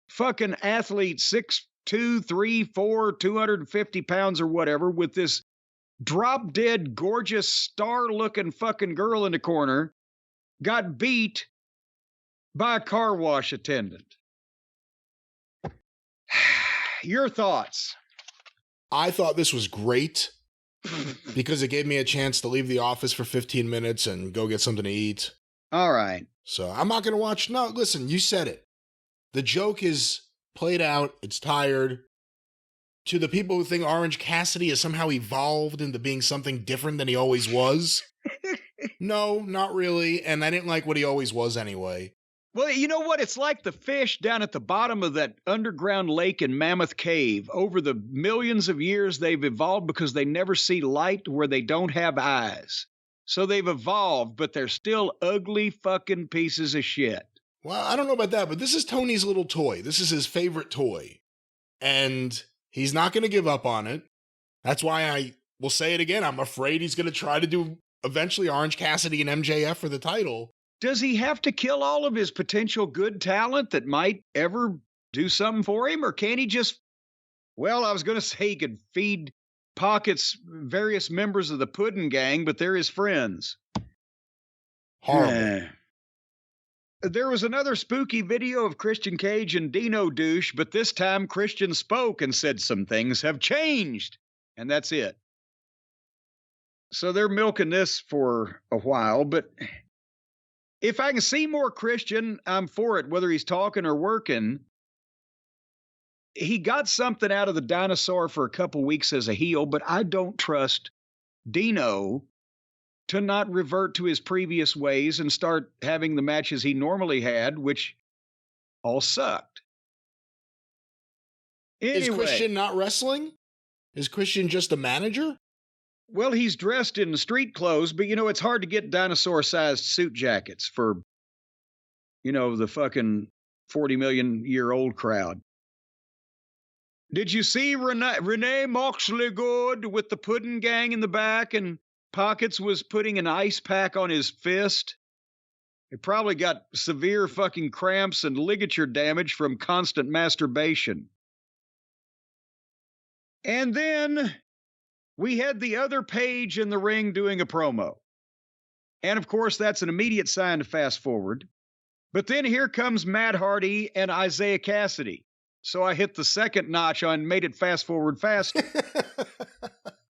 fucking athlete, 6'2", 3, 4, 250 pounds or whatever, with this drop-dead, gorgeous, star-looking fucking girl in the corner, got beat by a car wash attendant. Your thoughts? I thought this was great because it gave me a chance to leave the office for 15 minutes and go get something to eat. All right. So I'm not going to watch. No, listen, you said it. The joke is played out. It's tired. To the people who think Orange Cassidy has somehow evolved into being something different than he always was. No, not really. And I didn't like what he always was anyway. Well, you know what? It's like the fish down at the bottom of that underground lake in Mammoth Cave. Over the millions of years, they've evolved because they never see light where they don't have eyes. So they've evolved, but they're still ugly fucking pieces of shit. Well, I don't know about that, but this is Tony's little toy. This is his favorite toy. And he's not going to give up on it. That's why I will say it again. I'm afraid he's going to try to do eventually Orange Cassidy and MJF for the title. Does he have to kill all of his potential good talent that might ever do something for him? Or can he just, well, I was going to say he could feed pockets various members of the Puddin' Gang, but they're his friends. Horrible. There was another spooky video of Christian Cage and Dino Douche, but this time Christian spoke and said some things have changed. And that's it. So they're milking this for a while, but if I can see more Christian, I'm for it, whether he's talking or working. He got something out of the dinosaur for a couple weeks as a heel, but I don't trust Dino to not revert to his previous ways and start having the matches he normally had, which all sucked. Anyway, is Christian not wrestling? Is Christian just a manager? Well, he's dressed in street clothes, but, it's hard to get dinosaur-sized suit jackets for, the fucking 40-million-year-old crowd. Did you see Renee Moxley good with the Puddin' Gang in the back, and Pockets was putting an ice pack on his fist? He probably got severe fucking cramps and ligature damage from constant masturbation. And then we had the other Page in the ring doing a promo. And of course, that's an immediate sign to fast forward. But then here comes Matt Hardy and Isaiah Cassidy. So I hit the second notch on made it fast forward faster.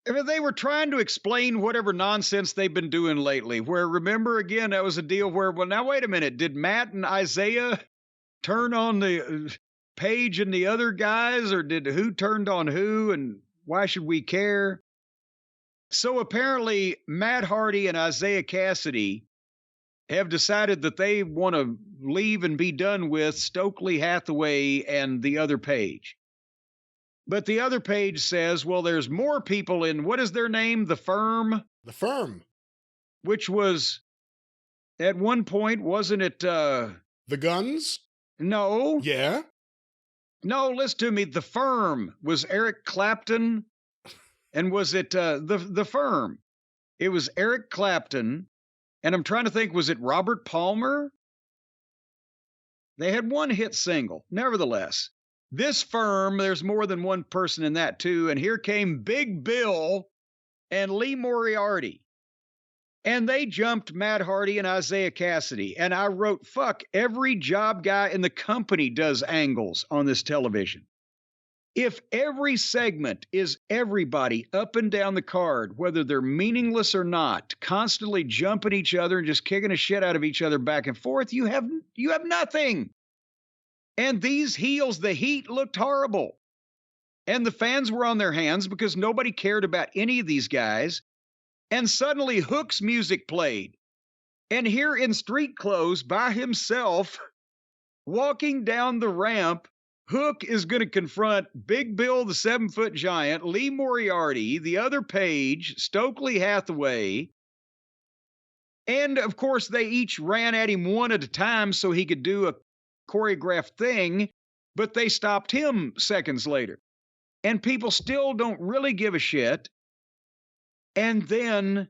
I mean, they were trying to explain whatever nonsense they've been doing lately, where, remember, again, that was a deal where, well, now, wait a minute, did Matt and Isaiah turn on the Page and the other guys, or did who turned on who, and why should we care? So apparently, Matt Hardy and Isaiah Cassidy have decided that they want to leave and be done with Stokely Hathaway and the other Page. But the other Page says, well, there's more people in, what is their name? The Firm? The Firm. Which was, at one point, wasn't it... The Guns? No. Yeah? No, listen to me. The Firm was Eric Clapton. And was it the Firm? It was Eric Clapton. And I'm trying to think, was it Robert Palmer? They had one hit single. Nevertheless, this Firm, there's more than one person in that too. And here came Big Bill and Lee Moriarty. And they jumped Matt Hardy and Isaiah Cassidy. And I wrote, fuck, every job guy in the company does angles on this television. If every segment is everybody up and down the card, whether they're meaningless or not, constantly jumping each other and just kicking the shit out of each other back and forth, you have nothing. And these heels, the heat looked horrible. And the fans were on their hands because nobody cared about any of these guys. And suddenly Hook's music played. And here in street clothes by himself, walking down the ramp, Hook is going to confront Big Bill, the 7-foot giant, Lee Moriarty, the other Page, Stokely Hathaway. And, of course, they each ran at him one at a time so he could do a choreographed thing, but they stopped him seconds later. And people still don't really give a shit. And then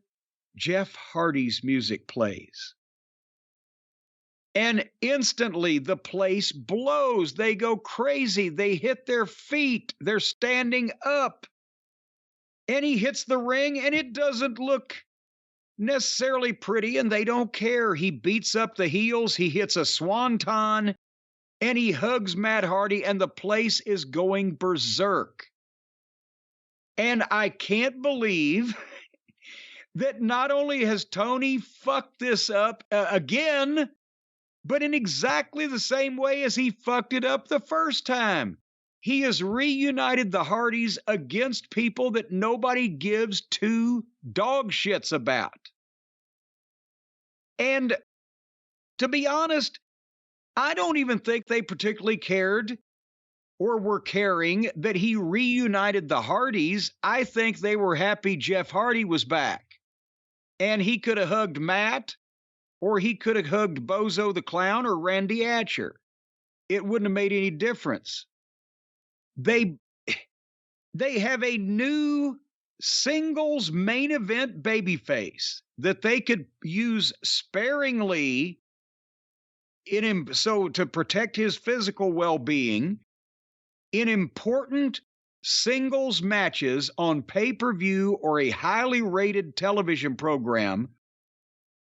Jeff Hardy's music plays. And instantly the place blows. They go crazy. They hit their feet. They're standing up. And he hits the ring, and it doesn't look necessarily pretty, and they don't care. He beats up the heels. He hits a swanton, and he hugs Matt Hardy, and the place is going berserk. And I can't believe that not only has Tony fucked this up again, but in exactly the same way as he fucked it up the first time. He has reunited the Hardys against people that nobody gives two dog shits about. And to be honest, I don't even think they particularly cared or were caring that he reunited the Hardys. I think they were happy Jeff Hardy was back. And he could have hugged Matt, or he could have hugged Bozo the Clown or Randy Atcher. It wouldn't have made any difference. They have a new singles main event babyface that they could use sparingly in him, so to protect his physical well-being in important singles matches on pay-per-view or a highly rated television program,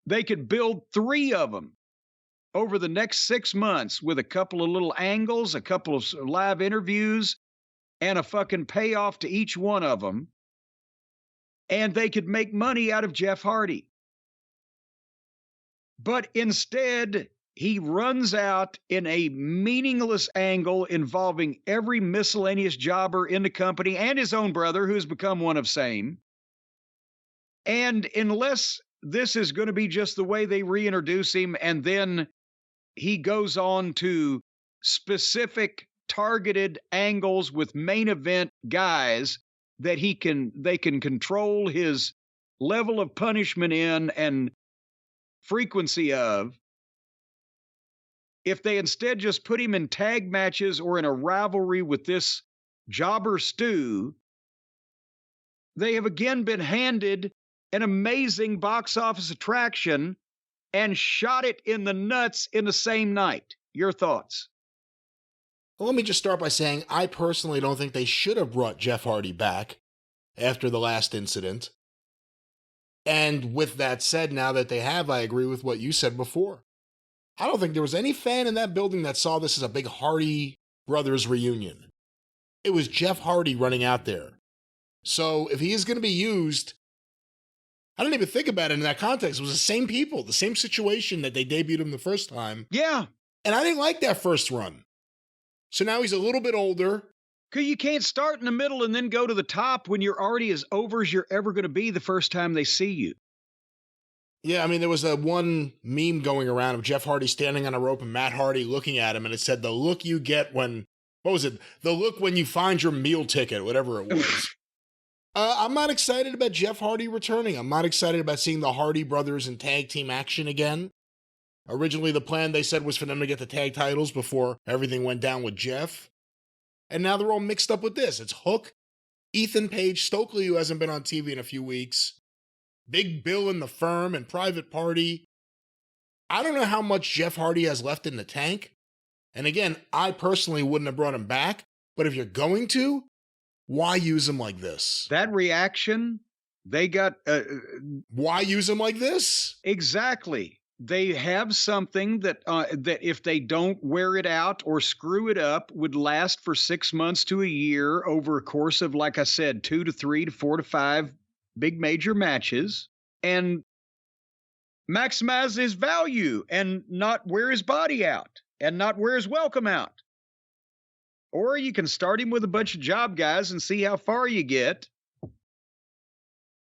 they could build 3 of them over the next 6 months with a couple of little angles, a couple of live interviews, and a fucking payoff to each one of them. And they could make money out of Jeff Hardy. But instead, he runs out in a meaningless angle involving every miscellaneous jobber in the company and his own brother, who's become one of same. And unless this is going to be just the way they reintroduce him, and then he goes on to specific targeted angles with main event guys that they can control his level of punishment in and frequency of. If they instead just put him in tag matches or in a rivalry with this jobber stew, they have again been handed an amazing box office attraction and shot it in the nuts in the same night. Your thoughts? Well, let me just start by saying I personally don't think they should have brought Jeff Hardy back after the last incident. And with that said, now that they have, I agree with what you said before. I don't think there was any fan in that building that saw this as a big Hardy Brothers reunion. It was Jeff Hardy running out there. So if he is going to be used, I didn't even think about it in that context. It was the same people, the same situation that they debuted him the first time. Yeah. And I didn't like that first run. So now he's a little bit older. Because you can't start in the middle and then go to the top when you're already as over as you're ever going to be the first time they see you. Yeah, I mean, there was a one meme going around of Jeff Hardy standing on a rope and Matt Hardy looking at him, and it said, the look you get when, what was it? The look when you find your meal ticket, whatever it was. I'm not excited about Jeff Hardy returning. I'm not excited about seeing the Hardy brothers in tag team action again. Originally, the plan, they said, was for them to get the tag titles before everything went down with Jeff. And now they're all mixed up with this. It's Hook, Ethan Page, Stokely, who hasn't been on TV in a few weeks, Big Bill and the Firm, and Private Party. I don't know how much Jeff Hardy has left in the tank. And again, I personally wouldn't have brought him back. But if you're going to, why use him like this? That reaction, they got... why use him like this? Exactly. They have something that that if they don't wear it out or screw it up would last for 6 months to a year over a course of, like I said, 2 to 3 to 4 to 5 big major matches, and maximize his value and not wear his body out and not wear his welcome out. Or you can start him with a bunch of job guys and see how far you get.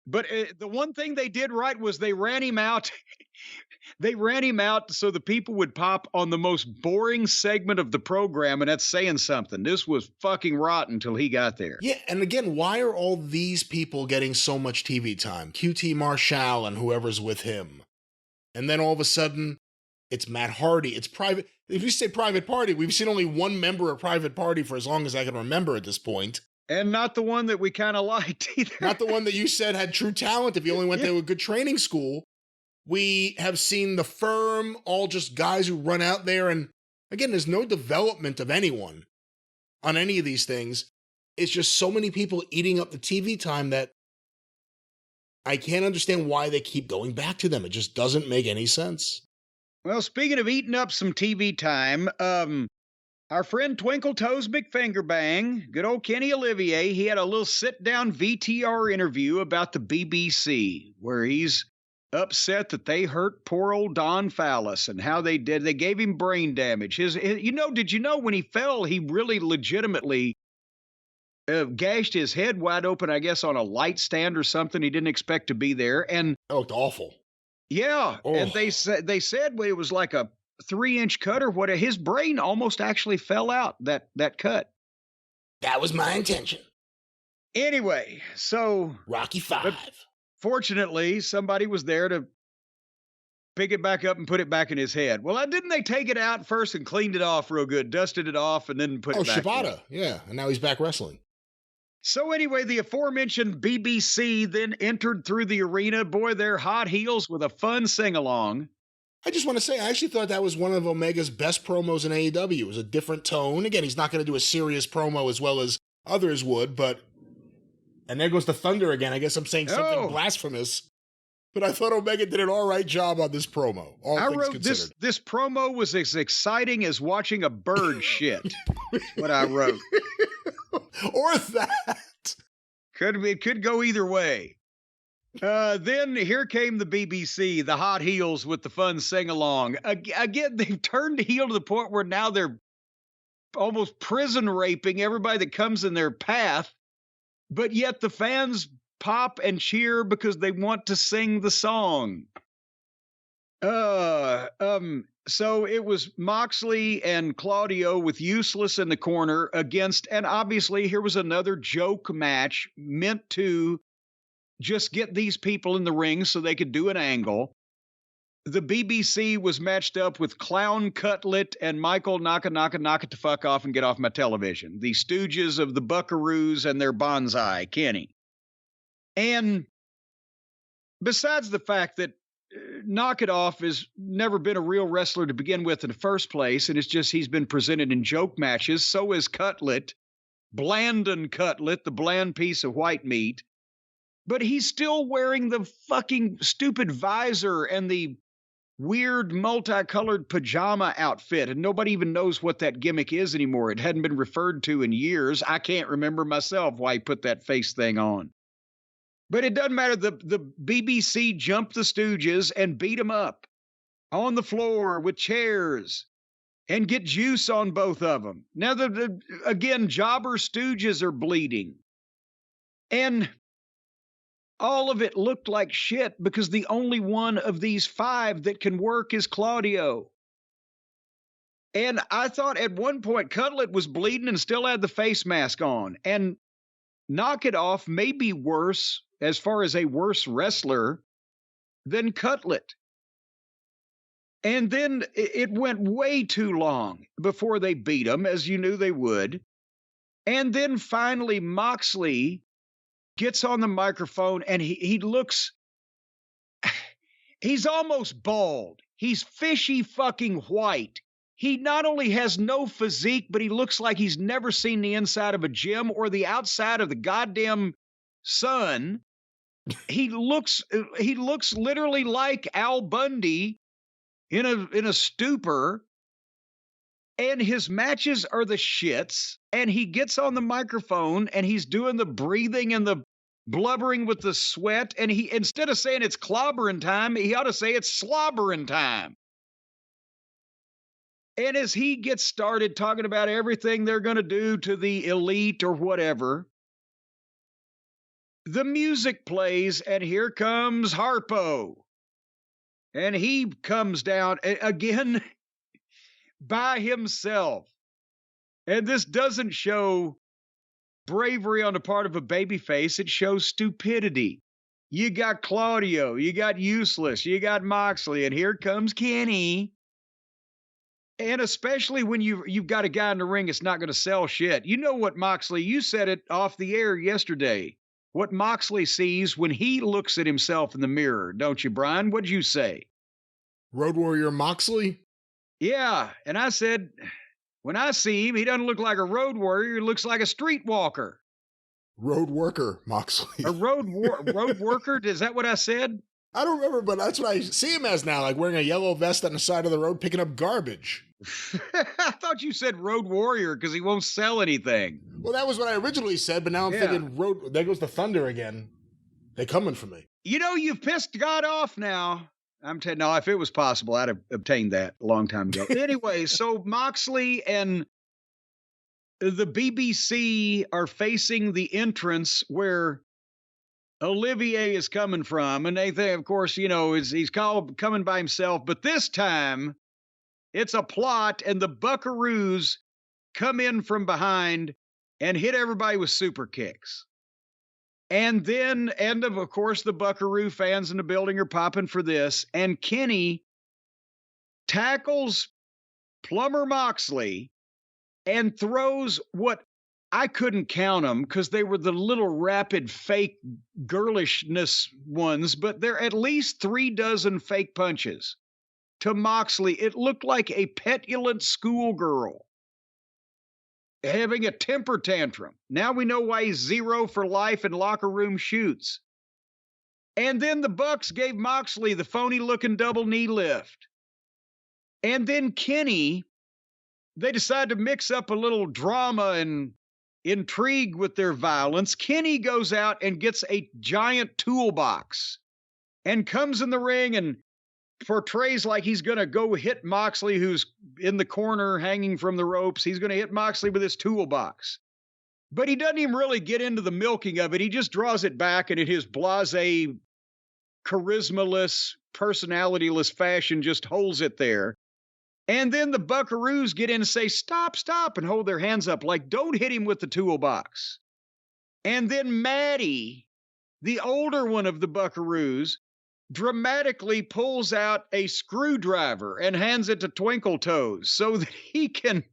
But the one thing they did right was they ran him out. They ran him out so the people would pop on the most boring segment of the program, and that's saying something. This was fucking rotten until he got there. Yeah, and again, why are all these people getting so much TV time? QT Marshall and whoever's with him. And then all of a sudden, it's Matt Hardy. It's Private. If you say Private Party, we've seen only one member of Private Party for as long as I can remember at this point. And not the one that we kind of liked either. Not the one that you said had true talent if you only went to a good training school. We have seen the Firm, all just guys who run out there. And again, there's no development of anyone on any of these things. It's just so many people eating up the TV time that I can't understand why they keep going back to them. It just doesn't make any sense. Well, speaking of eating up some TV time, our friend Twinkle Toes McFingerbang, good old Kenny Olivier, he had a little sit-down VTR interview about the BBC, where he's upset that they hurt poor old Don Fallis and how they did. They gave him brain damage. Did you know when he fell, he really legitimately gashed his head wide open, I guess, on a light stand or something. He didn't expect to be there. And it looked awful. Yeah. Oh. And they said it was like a 3-inch cut or what. His brain almost actually fell out, that cut. That was my intention. Anyway, so Rocky V. Fortunately, somebody was there to pick it back up and put it back in his head. Well, didn't they take it out first and cleaned it off real good, dusted it off, and then put it back Shibata, yeah. And now he's back wrestling. So anyway, the aforementioned BBC then entered through the arena. Boy, they're hot heels with a fun sing-along. I just want to say, I actually thought that was one of Omega's best promos in AEW. It was a different tone. Again, he's not going to do a serious promo as well as others would, but... And there goes the thunder again. I guess I'm saying something Oh. blasphemous. But I thought Omega did an all right job on this promo. All I things wrote considered. this promo was as exciting as watching a bird shit. That's what I wrote. Or that. It could go either way. Then here came the BBC, the hot heels with the fun sing-along. Again, they've turned heel to the point where now they're almost prison raping everybody that comes in their path, but yet the fans pop and cheer because they want to sing the song. So it was Moxley and Claudio with Useless in the corner against, and obviously here was another joke match meant to just get these people in the ring so they could do an angle. The BBC was matched up with Clown Cutlet and Michael Knock it the fuck off and get off my television. The stooges of the Buckaroos and their bonsai, Kenny. And besides the fact that Knock It Off has never been a real wrestler to begin with in the first place, and it's just he's been presented in joke matches, so is Cutlet, Blandon Cutlet, the bland piece of white meat. But he's still wearing the fucking stupid visor and the weird multicolored pajama outfit, and nobody even knows what that gimmick is anymore. It hadn't been referred to in years. I can't remember myself why he put that face thing on. But it doesn't matter. The BBC jumped the Stooges and beat them up on the floor with chairs and get juice on both of them. Now, again, jobber Stooges are bleeding. And all of it looked like shit because the only one of these five that can work is Claudio. And I thought at one point Cutlet was bleeding and still had the face mask on. And Knock It Off may be worse, as far as a worse wrestler, than Cutlet. And then it went way too long before they beat him, as you knew they would. And then finally Moxley gets on the microphone and he looks, he's almost bald. He's fishy fucking white. He not only has no physique, but he looks like he's never seen the inside of a gym or the outside of the goddamn sun. He looks literally like Al Bundy in a stupor, and his matches are the shits, and he gets on the microphone and he's doing the breathing and the blubbering with the sweat, and he, instead of saying it's clobbering time, he ought to say it's slobbering time. And as he gets started talking about everything they're going to do to the elite or whatever, the music plays, and here comes Harpo. And he comes down again by himself. And this doesn't show bravery on the part of a babyface. It shows stupidity. You got Claudio, you got Useless, you got Moxley, and here comes Kenny. And especially when you've got a guy in the ring that's not going to sell shit. You know what, Moxley, you said it off the air yesterday. What Moxley sees when he looks at himself in the mirror, don't you, Brian? What'd you say? Road Warrior Moxley? Yeah, and I said, when I see him, he doesn't look like a road warrior. He looks like a streetwalker. Road Worker Moxley. A road worker? Is that what I said? I don't remember, but that's what I see him as now, like wearing a yellow vest on the side of the road, picking up garbage. I thought you said road warrior because he won't sell anything. Well, that was what I originally said, but now I'm thinking road. There goes the thunder again. They're coming for me. You know, you've pissed God off now. No, if it was possible, I'd have obtained that a long time ago. Anyway, so Moxley and the BBC are facing the entrance where Olivier is coming from, and they think, of course, you know, he's coming by himself, but this time it's a plot, and the Buckaroos come in from behind and hit everybody with super kicks. And then, of course, the Buckaroo fans in the building are popping for this, and Kenny tackles Plumber Moxley and throws what I couldn't count them because they were the little rapid fake girlishness ones, but they're at least 36 fake punches to Moxley. It looked like a petulant schoolgirl. having a temper tantrum. Now we know why he's 0 for life in locker room shoots. And then the Bucks gave Moxley the phony-looking double knee lift. And then Kenny, they decide to mix up a little drama and intrigue with their violence. Kenny goes out and gets a giant toolbox and comes in the ring and portrays like he's going to go hit Moxley, who's in the corner hanging from the ropes. He's going to hit Moxley with his toolbox. But he doesn't even really get into the milking of it. He just draws it back, and in his blasé, charismaless, personalityless fashion just holds it there. And then the Buckaroos get in and say, stop, stop, and hold their hands up like, don't hit him with the toolbox. And then Maddie, the older one of the Buckaroos, dramatically pulls out a screwdriver and hands it to Twinkle Toes so that he can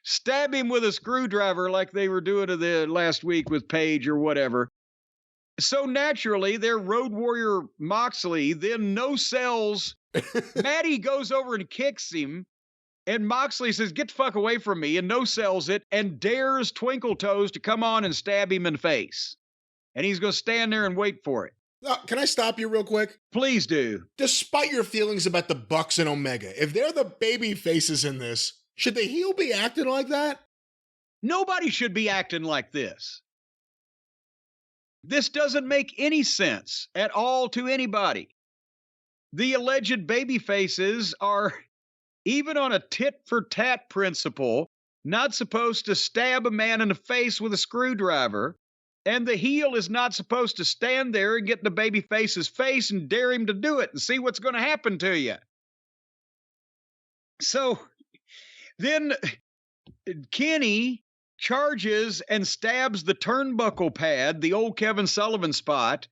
stab him with a screwdriver like they were doing the last week with Paige or whatever. So naturally, their Road Warrior Moxley then no-sells. Maddie goes over and kicks him, and Moxley says, get the fuck away from me, and no-sells it, and dares Twinkle Toes to come on and stab him in the face. And he's going to stand there and wait for it. Can I stop you real quick? Please do. Despite your feelings about the Bucks and Omega, if they're the baby faces in this, should the heel be acting like that? Nobody should be acting like this. This doesn't make any sense at all to anybody. The alleged baby faces are, even on a tit-for-tat principle, not supposed to stab a man in the face with a screwdriver, and the heel is not supposed to stand there and get in the baby face's face and dare him to do it and see what's going to happen to you. So then Kenny charges and stabs the turnbuckle pad, the old Kevin Sullivan spot,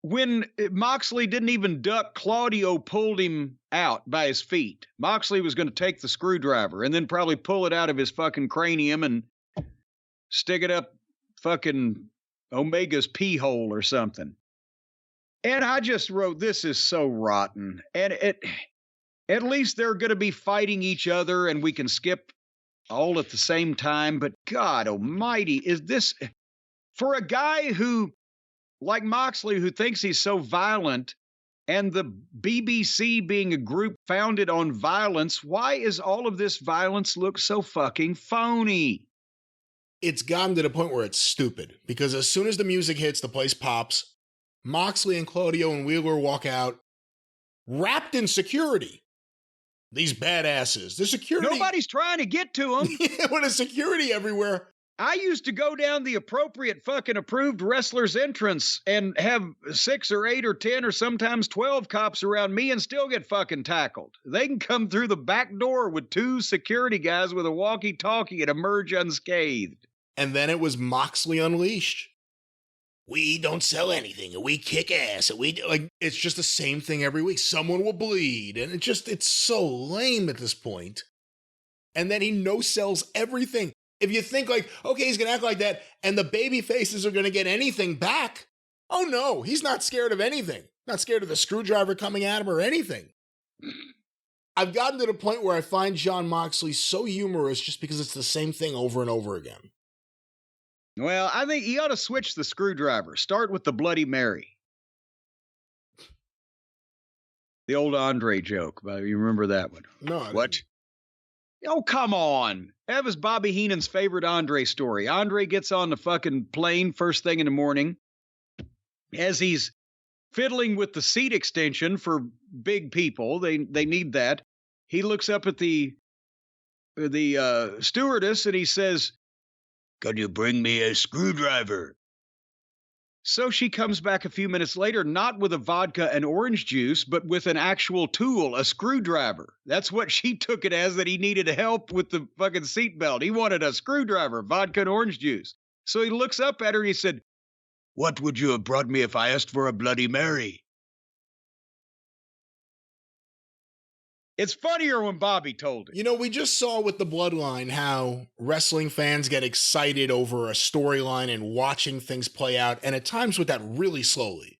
when Moxley didn't even duck. Claudio pulled him out by his feet. Moxley was going to take the screwdriver and then probably pull it out of his fucking cranium and stick it up fucking Omega's pee hole or something. And I just wrote, this is so rotten. And at least they're going to be fighting each other and we can skip all at the same time. But God almighty, is this, for a guy who, like Moxley, who thinks he's so violent, and the BBC being a group founded on violence, why is all of this violence look so fucking phony? It's gotten to the point where it's stupid, because as soon as the music hits, the place pops. Moxley and Claudio and Wheeler walk out, wrapped in security. These badasses. The security. Nobody's trying to get to them. Yeah, with the security everywhere. I used to go down the appropriate fucking approved wrestler's entrance and have 6 or 8 or 10 or sometimes 12 cops around me and still get fucking tackled. They can come through the back door with 2 security guys with a walkie-talkie and emerge unscathed. And then it was Moxley Unleashed. We don't sell anything, and we kick ass, and we like. It's just the same thing every week. Someone will bleed, and it's so lame at this point. And then he no-sells everything. If you think like, okay, he's gonna act like that, and the baby faces are gonna get anything back. Oh no, he's not scared of anything. Not scared of the screwdriver coming at him or anything. I've gotten to the point where I find Jon Moxley so humorous just because it's the same thing over and over again. Well, I think you ought to switch the screwdriver. Start with the Bloody Mary. The old Andre joke. You remember that one? No. What? Oh, come on. That was Bobby Heenan's favorite Andre story. Andre gets on the fucking plane first thing in the morning. As he's fiddling with the seat extension for big people, they need that. He looks up at the stewardess and he says, "Could you bring me a screwdriver?" So she comes back a few minutes later, not with a vodka and orange juice, but with an actual tool, a screwdriver. That's what she took it as, that he needed help with the fucking seatbelt. He wanted a screwdriver, vodka and orange juice. So he looks up at her and he said, "What would you have brought me if I asked for a Bloody Mary?" It's funnier when Bobby told it. You know, we just saw with the Bloodline how wrestling fans get excited over a storyline and watching things play out, and at times with that really slowly.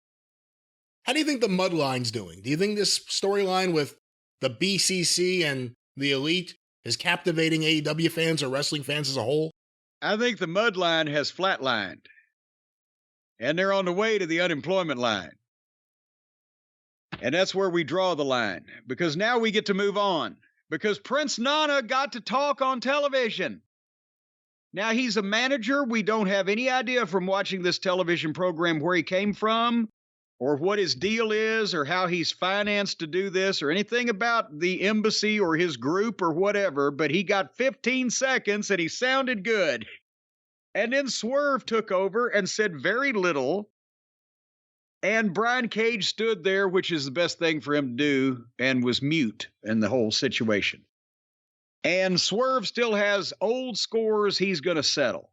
How do you think the Mudline's doing? Do you think this storyline with the BCC and the Elite, is captivating AEW fans or wrestling fans as a whole? I think the mud line has flatlined. And they're on the way to the unemployment line. And that's where we draw the line. Because now we get to move on. Because Prince Nana got to talk on television. Now, he's a manager. We don't have any idea from watching this television program where he came from, or what his deal is, or how he's financed to do this, or anything about the embassy or his group or whatever, but he got 15 seconds and he sounded good. And then Swerve took over and said very little, and Brian Cage stood there, which is the best thing for him to do, and was mute in the whole situation. And Swerve still has old scores he's going to settle.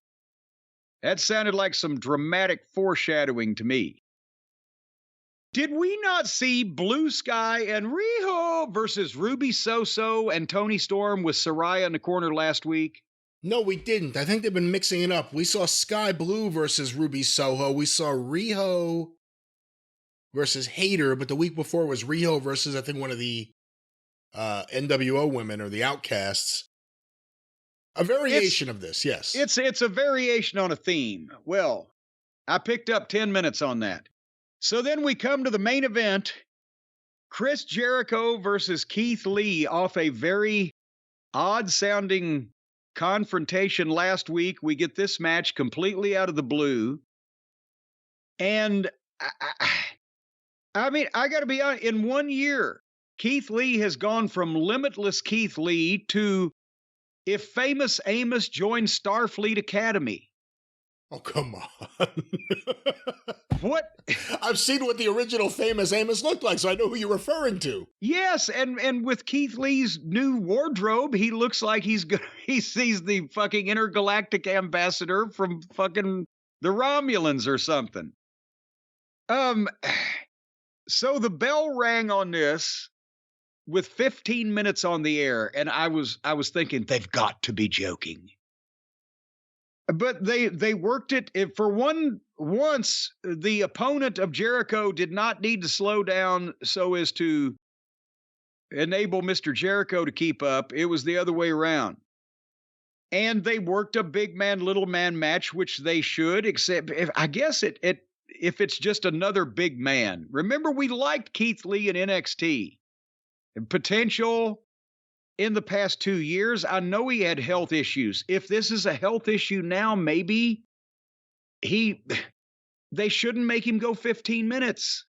That sounded like some dramatic foreshadowing to me. Did we not see Blue Sky and Riho versus Ruby Soso and Toni Storm with Saraya in the corner last week? No, we didn't. I think they've been mixing it up. We saw Sky Blue versus Ruby Soho. We saw Riho versus Hayter, but the week before was Riho versus, I think, one of the NWO women or the Outcasts. A variation of this, yes. It's a variation on a theme. Well, I picked up 10 minutes on that. So then we come to the main event. Chris Jericho versus Keith Lee off a very odd-sounding confrontation last week. We get this match completely out of the blue. And I mean, I got to be honest, in 1 year, Keith Lee has gone from limitless Keith Lee to if famous Amos joined Starfleet Academy. Oh, come on. What? I've seen what the original famous Amos looked like, so I know who you're referring to. Yes, and with Keith Lee's new wardrobe, he looks like he sees the fucking intergalactic ambassador from fucking the Romulans or something. So the bell rang on this with 15 minutes on the air, and I was thinking, they've got to be joking. But they worked it for once. The opponent of Jericho did not need to slow down so as to enable Mr. Jericho to keep up. It was the other way around. And they worked a big man, little man match, which they should, except I guess if it's just another big man. Remember, we liked Keith Lee in NXT. Potential in the past 2 years. I know he had health issues. If this is a health issue now, maybe they shouldn't make him go 15 minutes.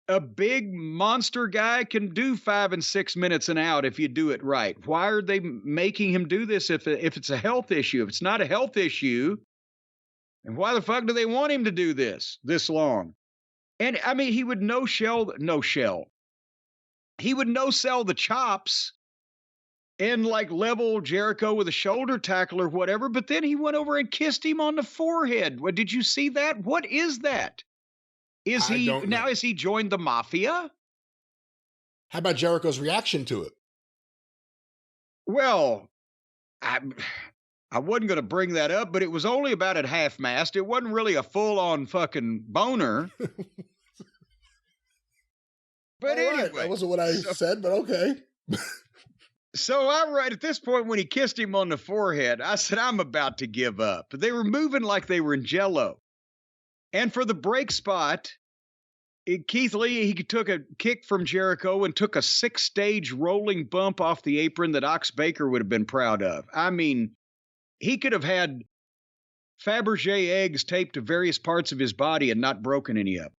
A big monster guy can do 5 and 6 minutes and out if you do it right. Why are they making him do this if it's a health issue? If it's not a health issue, and why the fuck do they want him to do this long? And I mean, he would no-sell. He would no-sell the chops and like level Jericho with a shoulder tackle or whatever, but then he went over and kissed him on the forehead. What, did you see that? What is that? Is he joined the mafia? How about Jericho's reaction to it? Well, I wasn't going to bring that up, but it was only about at half-mast. It wasn't really a full-on fucking boner. But anyway. Right. That wasn't what I said, but okay. So at this point, when he kissed him on the forehead, I said, I'm about to give up. They were moving like they were in Jell-O. And for the break spot, Keith Lee, he took a kick from Jericho and took a 6-stage rolling bump off the apron that Ox Baker would have been proud of. I mean, he could have had Fabergé eggs taped to various parts of his body and not broken any of them.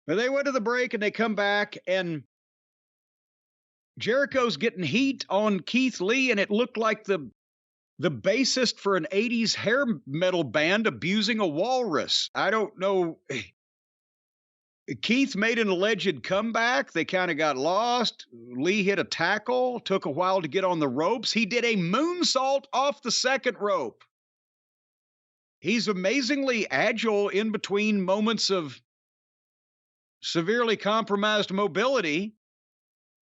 But they went to the break and they come back, and Jericho's getting heat on Keith Lee, and it looked like the bassist for an 80s hair metal band abusing a walrus. I don't know. Keith made an alleged comeback. They kind of got lost. Lee hit a tackle. Took a while to get on the ropes. He did a moonsault off the second rope. He's amazingly agile in between moments of severely compromised mobility.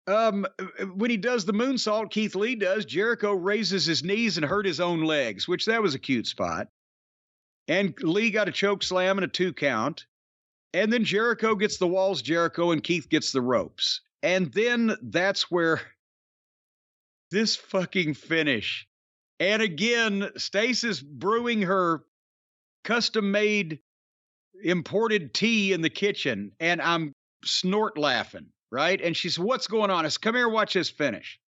When he does the moonsault, Keith Lee does, Jericho raises his knees and hurt his own legs, which that was a cute spot. And Lee got a choke slam and a 2 count. And then Jericho gets the walls, Jericho, and Keith gets the ropes. And then that's where this fucking finish. And again, Stace is brewing her custom-made imported tea in the kitchen, and I'm snort laughing, right? And she said, what's going on? I said, come here, watch this finish.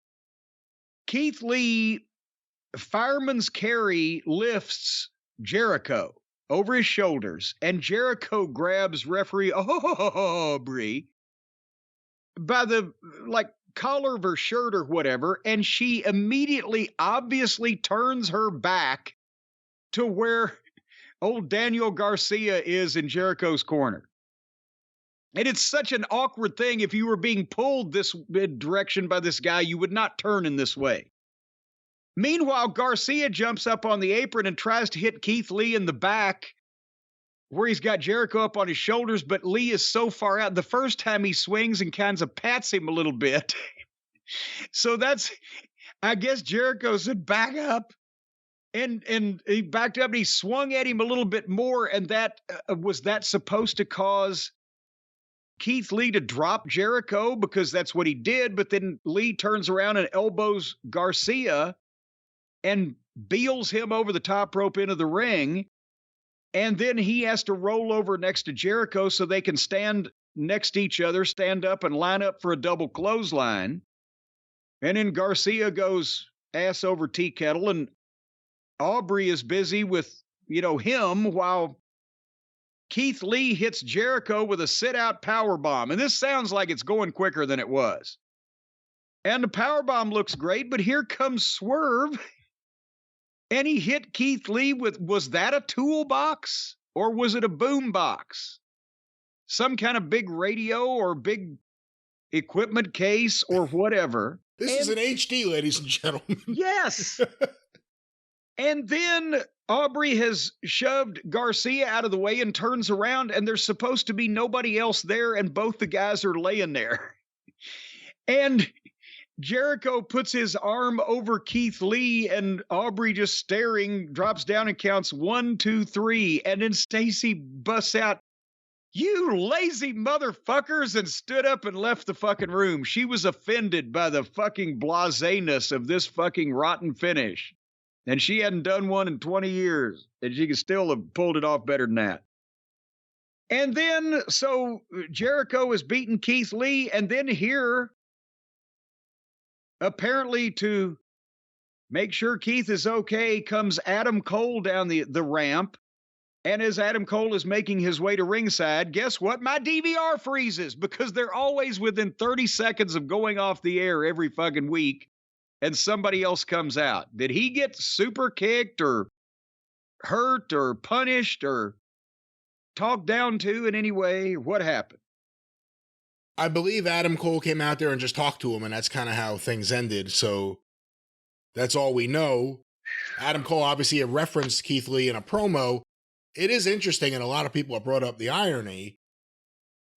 Keith Lee, fireman's carry, lifts Jericho over his shoulders, and Jericho grabs referee Aubrey by the, collar of her shirt or whatever, and she immediately, obviously turns her back to where old Daniel Garcia is in Jericho's corner. And it's such an awkward thing. If you were being pulled this direction by this guy, you would not turn in this way. Meanwhile, Garcia jumps up on the apron and tries to hit Keith Lee in the back where he's got Jericho up on his shoulders, but Lee is so far out. The first time he swings and kind of pats him a little bit. So that's, I guess Jericho said, back up. And he backed up and he swung at him a little bit more. And that was that supposed to cause Keith Lee to drop Jericho, because that's what he did. But then Lee turns around and elbows Garcia and beels him over the top rope into the ring. And then he has to roll over next to Jericho so they can stand next to each other, stand up and line up for a double clothesline. And then Garcia goes ass over tea kettle, and Aubrey is busy with, him, while Keith Lee hits Jericho with a sit-out powerbomb. And this sounds like it's going quicker than it was. And the powerbomb looks great, but here comes Swerve. And he hit Keith Lee with, was that a toolbox or was it a boom box? Some kind of big radio or big equipment case or whatever. This is an HD, ladies and gentlemen. Yes. And then Aubrey has shoved Garcia out of the way and turns around, and there's supposed to be nobody else there, and both the guys are laying there. And Jericho puts his arm over Keith Lee, and Aubrey, just staring, drops down and counts 1, 2, 3. And then Stacy busts out, "You lazy motherfuckers," and stood up and left the fucking room. She was offended by the fucking blaseness of this fucking rotten finish. And she hadn't done one in 20 years. And she could still have pulled it off better than that. And then, so Jericho is beating Keith Lee, and then here, apparently to make sure Keith is okay, comes Adam Cole down the ramp. And as Adam Cole is making his way to ringside, guess what? My DVR freezes, because they're always within 30 seconds of going off the air every fucking week, and somebody else comes out. Did he get super kicked or hurt or punished or talked down to in any way? What happened? I believe Adam Cole came out there and just talked to him, and that's kind of how things ended. So that's all we know. Adam Cole obviously had referenced Keith Lee in a promo. It is interesting, and a lot of people have brought up the irony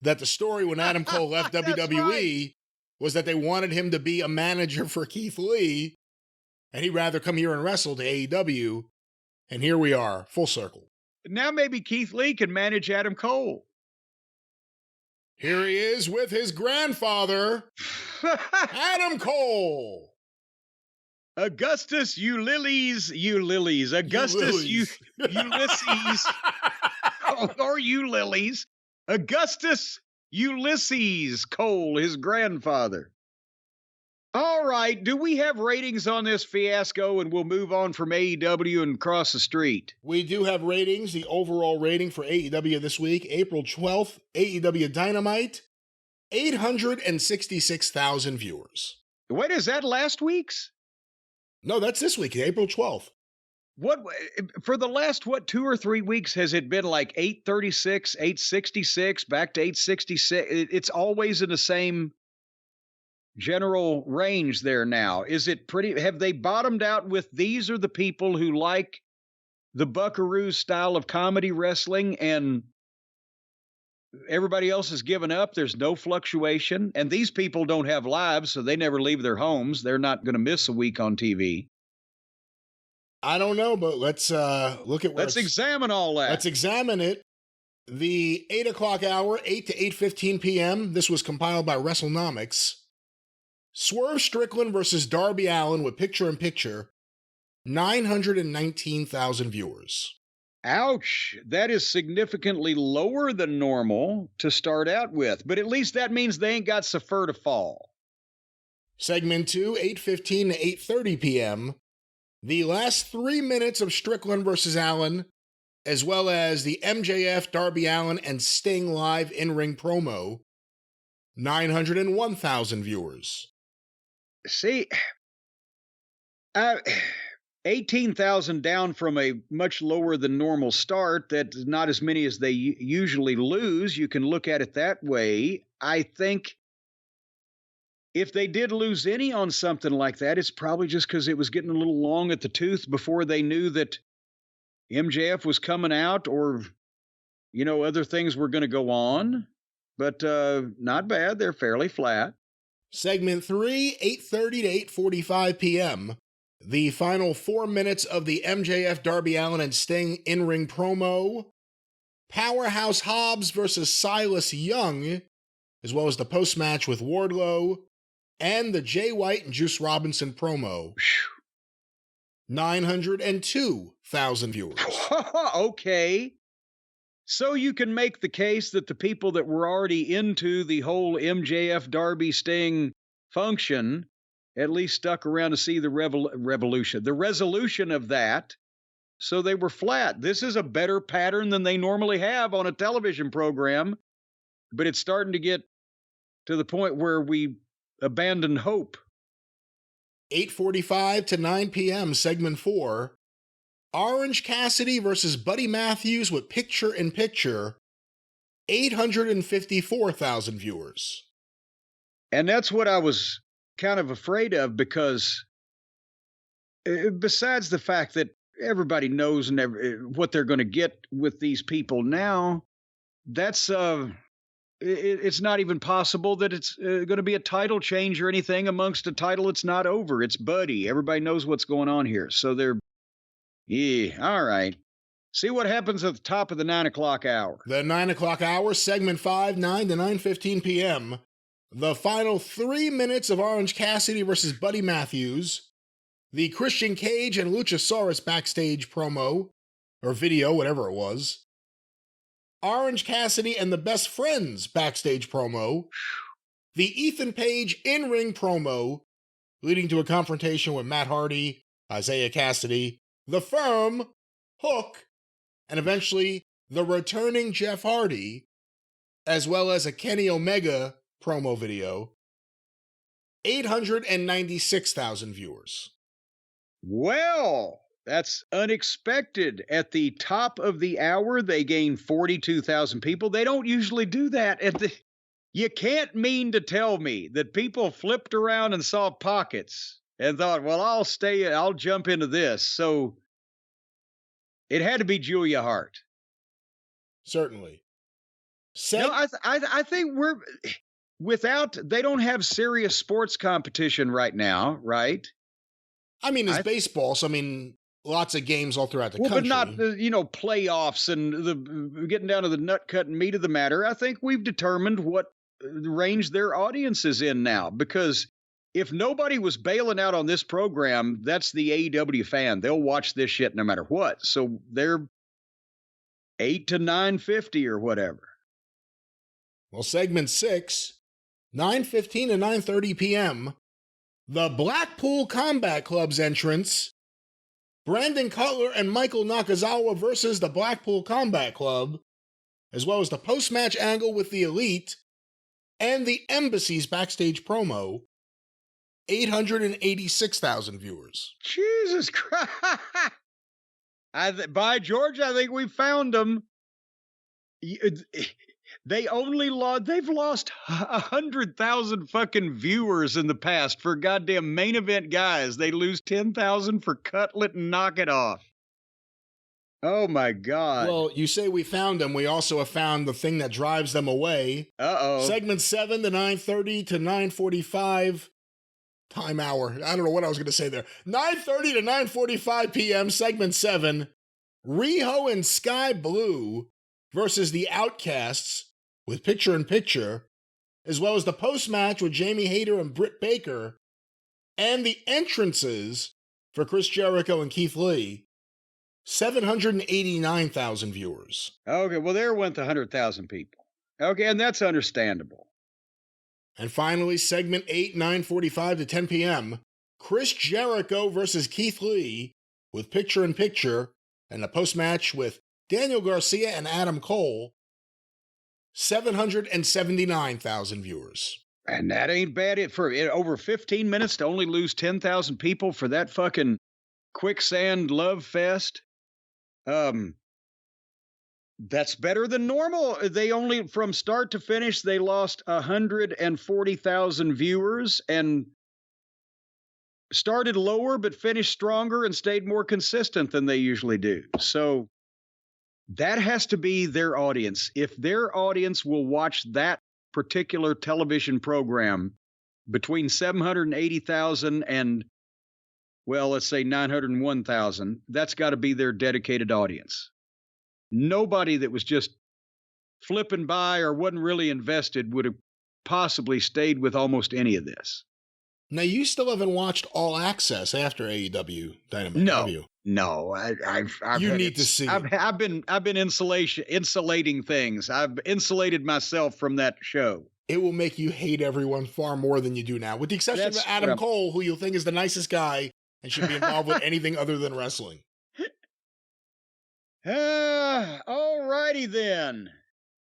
that the story when Adam Cole left WWE was that they wanted him to be a manager for Keith Lee, and he'd rather come here and wrestle to AEW. And here we are, full circle. Now maybe Keith Lee can manage Adam Cole. Here he is with his grandfather, Adam Cole. Augustus Ulysses. Augustus Ulysses. Or Ulysses. Augustus Ulysses Cole, his grandfather. All right, do we have ratings on this fiasco, and we'll move on from AEW and cross the street? We do have ratings. The overall rating for AEW this week, April 12th, AEW Dynamite, 866,000 viewers. Wait, is that last week's? No, that's this week, April 12th. What, for the last, 2 or 3 weeks, has it been like 836, 866, back to 866? It's always in the same general range there now. Is it pretty, have they bottomed out with these are the people who like the Buckaroo style of comedy wrestling, and everybody else has given up? There's no fluctuation, and these people don't have lives, so they never leave their homes. They're not going to miss a week on TV. I don't know, but let's look at where let's examine all that. Let's examine it. The 8 o'clock hour, 8 to 8:15 p.m., this was compiled by WrestleNomics. Swerve Strickland versus Darby Allin with picture-in-picture, 919,000 viewers. Ouch. That is significantly lower than normal to start out with, but at least that means they ain't got so fur to fall. Segment 2, 8:15 to 8:30 p.m., the last 3 minutes of Strickland versus Allin, as well as the MJF, Darby Allin, and Sting live in-ring promo, 901,000 viewers. See, 18,000 down from a much lower than normal start. That's not as many as they usually lose. You can look at it that way. I think if they did lose any on something like that, it's probably just because it was getting a little long at the tooth before they knew that MJF was coming out or, other things were going to go on. But not bad. They're fairly flat. Segment 3, 8:30 to 8:45 p.m., the final 4 minutes of the MJF, Darby Allin, and Sting in-ring promo, Powerhouse Hobbs versus Silas Young, as well as the post-match with Wardlow, and the Jay White and Juice Robinson promo. 902,000 viewers. Okay. So you can make the case that the people that were already into the whole MJF Darby Sting function at least stuck around to see the resolution of that. So they were flat. This is a better pattern than they normally have on a television program, but it's starting to get to the point where we abandon hope. 8:45 to 9 p.m., segment 4, Orange Cassidy versus Buddy Matthews with picture-in-picture, 854,000 viewers. And that's what I was kind of afraid of, because besides the fact that everybody knows what they're going to get with these people now, that's it's not even possible that it's going to be a title change or anything amongst a title that's not over. It's Buddy. Everybody knows what's going on here. So all right. See what happens at the top of the 9 o'clock hour. The 9 o'clock hour, segment 5, 9 to 9:15 p.m., the final 3 minutes of Orange Cassidy versus Buddy Matthews, the Christian Cage and Luchasaurus backstage promo, or video, whatever it was, Orange Cassidy and the Best Friends backstage promo, the Ethan Page in-ring promo, leading to a confrontation with Matt Hardy, Isaiah Cassidy, The Firm, Hook, and eventually the returning Jeff Hardy, as well as a Kenny Omega promo video, 896,000 viewers. Well, that's unexpected. At the top of the hour, they gained 42,000 people. They don't usually do that. You can't mean to tell me that people flipped around and saw pockets and thought, well, I'll jump into this. So it had to be Julia Hart. Certainly. No, I think they don't have serious sports competition right now, right? I mean, it's baseball, so lots of games all throughout the country. But not the, playoffs and the getting down to the nut cut and meat of the matter. I think we've determined what range their audience is in now, because if nobody was bailing out on this program, that's the AEW fan. They'll watch this shit no matter what. So they're 8 to 950 or whatever. Well, segment 6, 9:15 to 9:30 p.m., the Blackpool Combat Club's entrance, Brandon Cutler and Michael Nakazawa versus the Blackpool Combat Club, as well as the post-match angle with the Elite, and the Embassy's backstage promo, 886,000 viewers. Jesus Christ. By George, I think we found them. They've lost 100,000 fucking viewers in the past for goddamn main event guys. They lose 10,000 for Cutlet and Knock It Off. Oh my God. Well, you say we found them. We also have found the thing that drives them away. Uh-oh. Segment 7 to 9:30 to 9:45. Time hour. I don't know what I was going to say there. 9:30 to 9:45 p.m. Segment 7. Riho and Sky Blue versus the Outcasts with picture-in-picture, as well as the post-match with Jamie Hayter and Britt Baker, and the entrances for Chris Jericho and Keith Lee, 789,000 viewers. Okay, well, there went the 100,000 people. Okay, and that's understandable. And finally, segment 8, 9:45 to 10 p.m., Chris Jericho versus Keith Lee with picture-in-picture, and a post-match with Daniel Garcia and Adam Cole, 779,000 viewers. And that ain't bad. For over 15 minutes to only lose 10,000 people for that fucking quicksand love fest. That's better than normal. They only, from start to finish, they lost 140,000 viewers and started lower but finished stronger and stayed more consistent than they usually do. So that has to be their audience. If their audience will watch that particular television program between 780,000 and, well, let's say 901,000, that's got to be their dedicated audience. Nobody that was just flipping by or wasn't really invested would have possibly stayed with almost any of this. Now, you still haven't watched All Access after AEW Dynamite, have you? No, I've you need to see. I've been insulating things. I've insulated myself from that show. It will make you hate everyone far more than you do now, with the exception of Adam Cole, who you'll think is the nicest guy and should be involved with anything other than wrestling. All righty then.